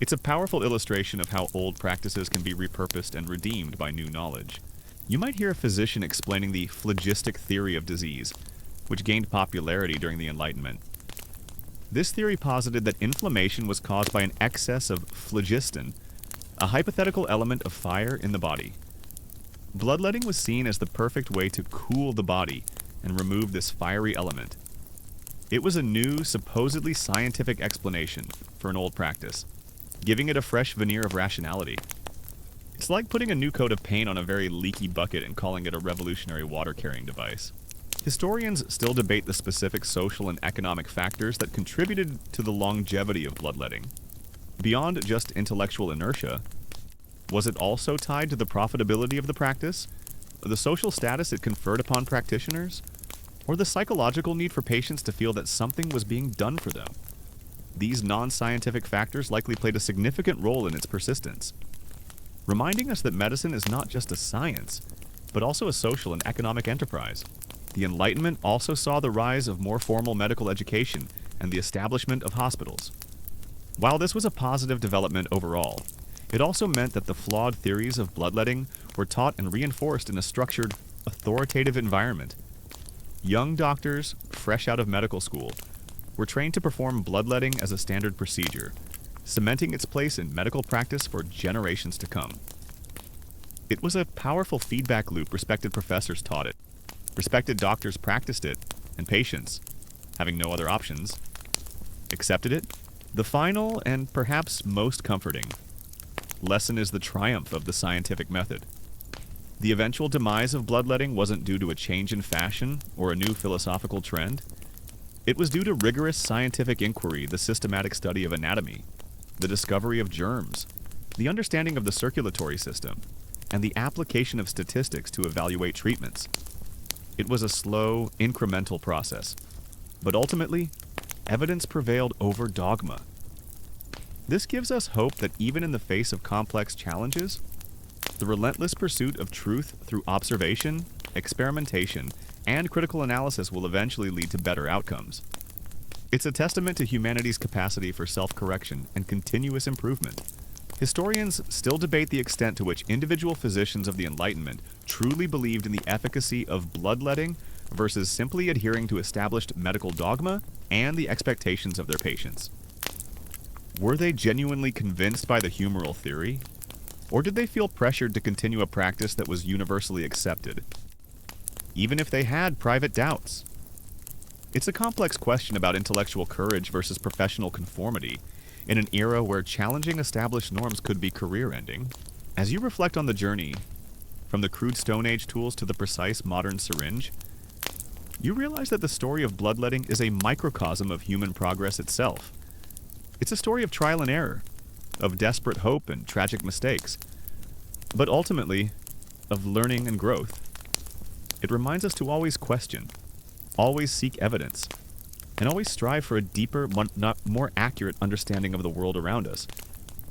It's a powerful illustration of how old practices can be repurposed and redeemed by new knowledge. You might hear a physician explaining the phlogistic theory of disease, which gained popularity during the Enlightenment. This theory posited that inflammation was caused by an excess of phlogiston, a hypothetical element of fire in the body. Bloodletting was seen as the perfect way to cool the body and remove this fiery element. It was a new, supposedly scientific explanation for an old practice, giving it a fresh veneer of rationality. It's like putting a new coat of paint on a very leaky bucket and calling it a revolutionary water-carrying device. Historians still debate the specific social and economic factors that contributed to the longevity of bloodletting. Beyond just intellectual inertia, was it also tied to the profitability of the practice, the social status it conferred upon practitioners, or the psychological need for patients to feel that something was being done for them? These non-scientific factors likely played a significant role in its persistence, reminding us that medicine is not just a science, but also a social and economic enterprise. The Enlightenment also saw the rise of more formal medical education and the establishment of hospitals. While this was a positive development overall, it also meant that the flawed theories of bloodletting were taught and reinforced in a structured, authoritative environment. Young doctors, fresh out of medical school, were trained to perform bloodletting as a standard procedure, cementing its place in medical practice for generations to come. It was a powerful feedback loop. Respected professors taught it, respected doctors practiced it, and patients, having no other options, accepted it. The final, and perhaps most comforting, lesson is the triumph of the scientific method. The eventual demise of bloodletting wasn't due to a change in fashion or a new philosophical trend. It was due to rigorous scientific inquiry, the systematic study of anatomy, the discovery of germs, the understanding of the circulatory system, and the application of statistics to evaluate treatments. It was a slow, incremental process, but ultimately, evidence prevailed over dogma. This gives us hope that even in the face of complex challenges, the relentless pursuit of truth through observation, experimentation, and critical analysis will eventually lead to better outcomes. It's a testament to humanity's capacity for self-correction and continuous improvement. Historians still debate the extent to which individual physicians of the Enlightenment truly believed in the efficacy of bloodletting versus simply adhering to established medical dogma and the expectations of their patients. Were they genuinely convinced by the humoral theory? Or did they feel pressured to continue a practice that was universally accepted, even if they had private doubts? It's a complex question about intellectual courage versus professional conformity in an era where challenging established norms could be career-ending. As you reflect on the journey, from the crude Stone Age tools to the precise modern syringe, you realize that the story of bloodletting is a microcosm of human progress itself. It's a story of trial and error, of desperate hope and tragic mistakes, but ultimately, of learning and growth. It reminds us to always question, always seek evidence, and always strive for a deeper, more accurate understanding of the world around us,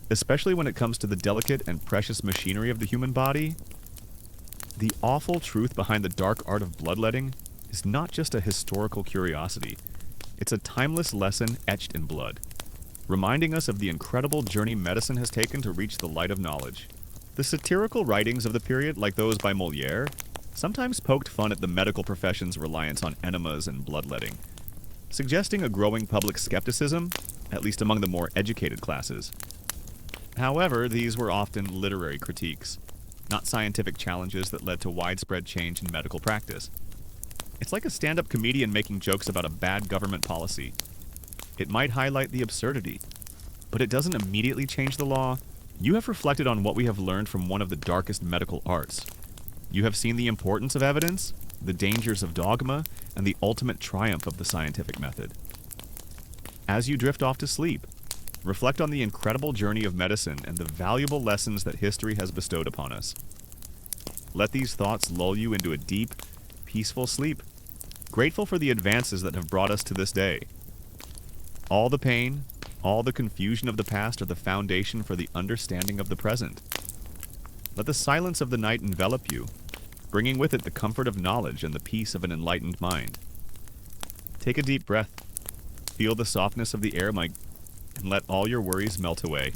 especially when it comes to the delicate and precious machinery of the human body. The awful truth behind the dark art of bloodletting is not just a historical curiosity. It's a timeless lesson etched in blood, reminding us of the incredible journey medicine has taken to reach the light of knowledge. The satirical writings of the period, like those by Molière, sometimes poked fun at the medical profession's reliance on enemas and bloodletting, suggesting a growing public skepticism, at least among the more educated classes. However, these were often literary critiques, not scientific challenges that led to widespread change in medical practice. It's like a stand-up comedian making jokes about a bad government policy. It might highlight the absurdity, but it doesn't immediately change the law. You have reflected on what we have learned from one of the darkest medical arts. You have seen the importance of evidence, the dangers of dogma, and the ultimate triumph of the scientific method. As you drift off to sleep, reflect on the incredible journey of medicine and the valuable lessons that history has bestowed upon us. Let these thoughts lull you into a deep, peaceful sleep, grateful for the advances that have brought us to this day. All the pain, all the confusion of the past are the foundation for the understanding of the present. Let the silence of the night envelop you, bringing with it the comfort of knowledge and the peace of an enlightened mind. Take a deep breath, feel the softness of the air, and let all your worries melt away.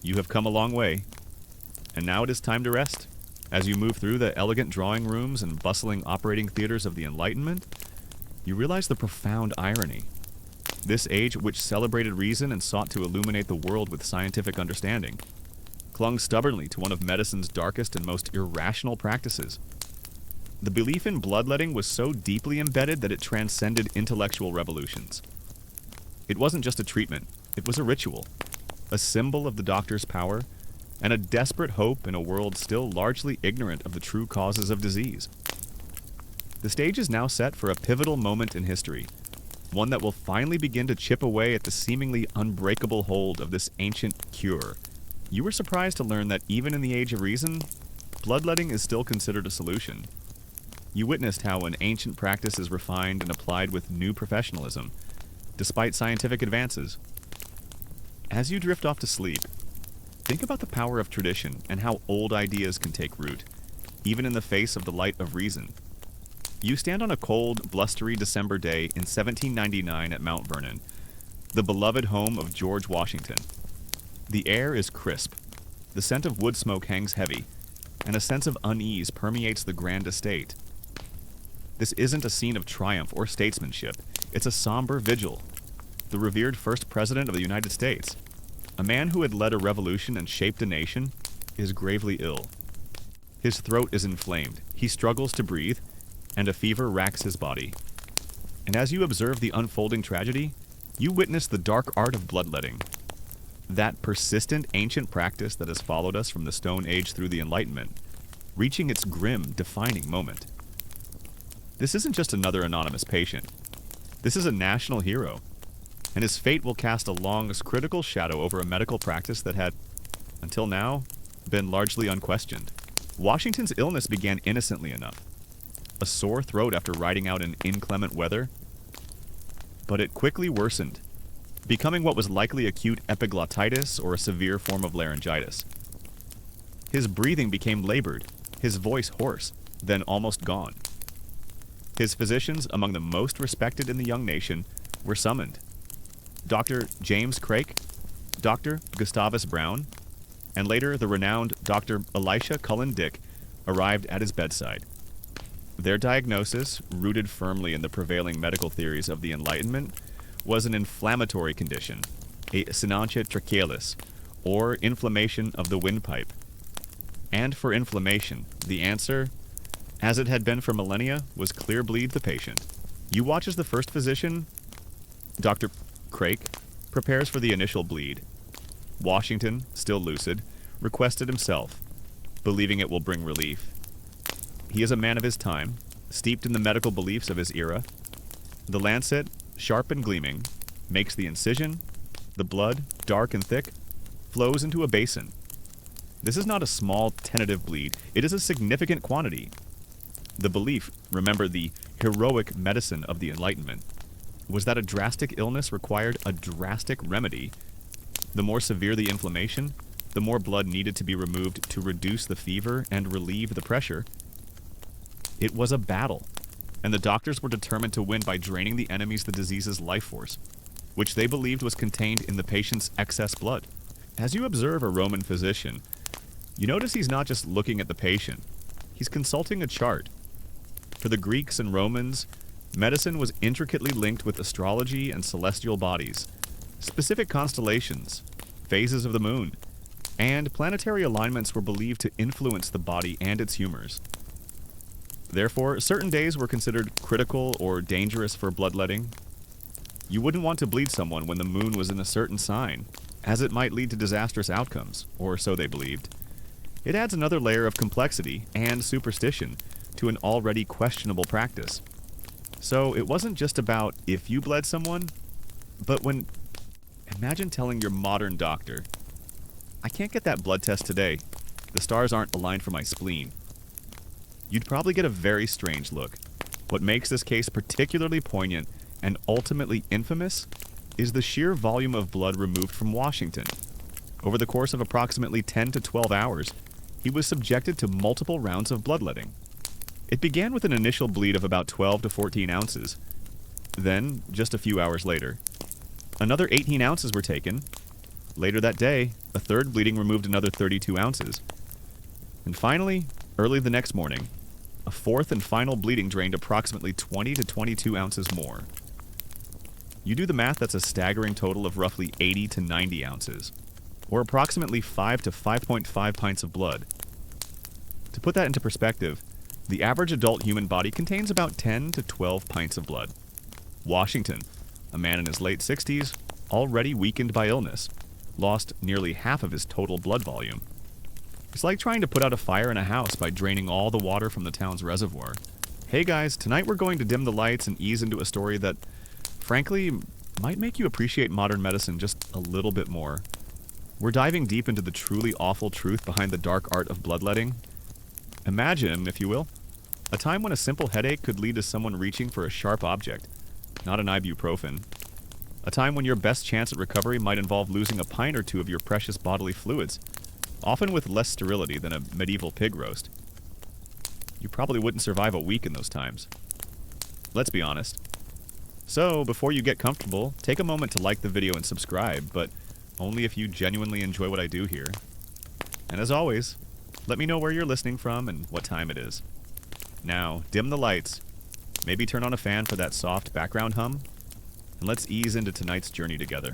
You have come a long way, and now it is time to rest. As you move through the elegant drawing rooms and bustling operating theaters of the Enlightenment, you realize the profound irony. This age, which celebrated reason and sought to illuminate the world with scientific understanding, clung stubbornly to one of medicine's darkest and most irrational practices. The belief in bloodletting was so deeply embedded that it transcended intellectual revolutions. It wasn't just a treatment, it was a ritual, a symbol of the doctor's power, and a desperate hope in a world still largely ignorant of the true causes of disease. The stage is now set for a pivotal moment in history, one that will finally begin to chip away at the seemingly unbreakable hold of this ancient cure. You were surprised to learn that even in the age of reason, bloodletting is still considered a solution. You witnessed how an ancient practice is refined and applied with new professionalism, despite scientific advances. As you drift off to sleep, think about the power of tradition and how old ideas can take root, even in the face of the light of reason. You stand on a cold, blustery December day in 1799 at Mount Vernon, the beloved home of George Washington. The air is crisp, the scent of wood smoke hangs heavy, and a sense of unease permeates the grand estate. This isn't a scene of triumph or statesmanship, it's a somber vigil. The revered first president of the United States, a man who had led a revolution and shaped a nation, is gravely ill. His throat is inflamed, he struggles to breathe, and a fever racks his body. And as you observe the unfolding tragedy, you witness the dark art of bloodletting, that persistent ancient practice that has followed us from the Stone Age through the Enlightenment, reaching its grim, defining moment. This isn't just another anonymous patient. This is a national hero, and his fate will cast a long, critical shadow over a medical practice that had, until now, been largely unquestioned. Washington's illness began innocently enough, a sore throat after riding out in inclement weather, but it quickly worsened, becoming what was likely acute epiglottitis or a severe form of laryngitis. His breathing became labored, his voice hoarse, then almost gone. His physicians, among the most respected in the young nation, were summoned. Dr. James Craik, Dr. Gustavus Brown, and later the renowned Dr. Elisha Cullen Dick arrived at his bedside. Their diagnosis, rooted firmly in the prevailing medical theories of the Enlightenment, was an inflammatory condition, a synantia trachealis, or inflammation of the windpipe. And for inflammation, the answer, as it had been for millennia, was clear bleed the patient. You watch as the first physician, Dr. Craik, prepares for the initial bleed. Washington, still lucid, requested himself, believing it will bring relief. He is a man of his time, steeped in the medical beliefs of his era. The lancet, sharp and gleaming, makes the incision. The blood, dark and thick, flows into a basin. This is not a small, tentative bleed. It is a significant quantity. The belief, remember the heroic medicine of the Enlightenment, was that a drastic illness required a drastic remedy. The more severe the inflammation, the more blood needed to be removed to reduce the fever and relieve the pressure. It was a battle, and the doctors were determined to win by draining the enemies the disease's life force, which they believed was contained in the patient's excess blood. As you observe a Roman physician, you notice he's not just looking at the patient, he's consulting a chart. For the Greeks and Romans, medicine was intricately linked with astrology and celestial bodies, specific constellations, phases of the moon, and planetary alignments were believed to influence the body and its humors. Therefore, certain days were considered critical or dangerous for bloodletting. You wouldn't want to bleed someone when the moon was in a certain sign, as it might lead to disastrous outcomes, or so they believed. It adds another layer of complexity and superstition to an already questionable practice. So it wasn't just about if you bled someone, but when... Imagine telling your modern doctor, "I can't get that blood test today. The stars aren't aligned for my spleen." You'd probably get a very strange look. What makes this case particularly poignant and ultimately infamous is the sheer volume of blood removed from Washington. Over the course of approximately 10 to 12 hours, he was subjected to multiple rounds of bloodletting. It began with an initial bleed of about 12 to 14 ounces. Then, just a few hours later, another 18 ounces were taken. Later that day, a third bleeding removed another 32 ounces. And finally, early the next morning, a fourth and final bleeding drained approximately 20 to 22 ounces more. You do the math, that's a staggering total of roughly 80 to 90 ounces, or approximately 5 to 5.5 pints of blood. To put that into perspective, the average adult human body contains about 10 to 12 pints of blood. Washington, a man in his late 60s, already weakened by illness, lost nearly half of his total blood volume. It's like trying to put out a fire in a house by draining all the water from the town's reservoir. Hey guys, tonight we're going to dim the lights and ease into a story that, frankly, might make you appreciate modern medicine just a little bit more. We're diving deep into the truly awful truth behind the dark art of bloodletting. Imagine, if you will, a time when a simple headache could lead to someone reaching for a sharp object, not an ibuprofen. A time when your best chance at recovery might involve losing a pint or two of your precious bodily fluids, often with less sterility than a medieval pig roast. You probably wouldn't survive a week in those times. Let's be honest. So, before you get comfortable, take a moment to like the video and subscribe, but only if you genuinely enjoy what I do here. And as always, let me know where you're listening from and what time it is. Now, dim the lights, maybe turn on a fan for that soft background hum, and let's ease into tonight's journey together.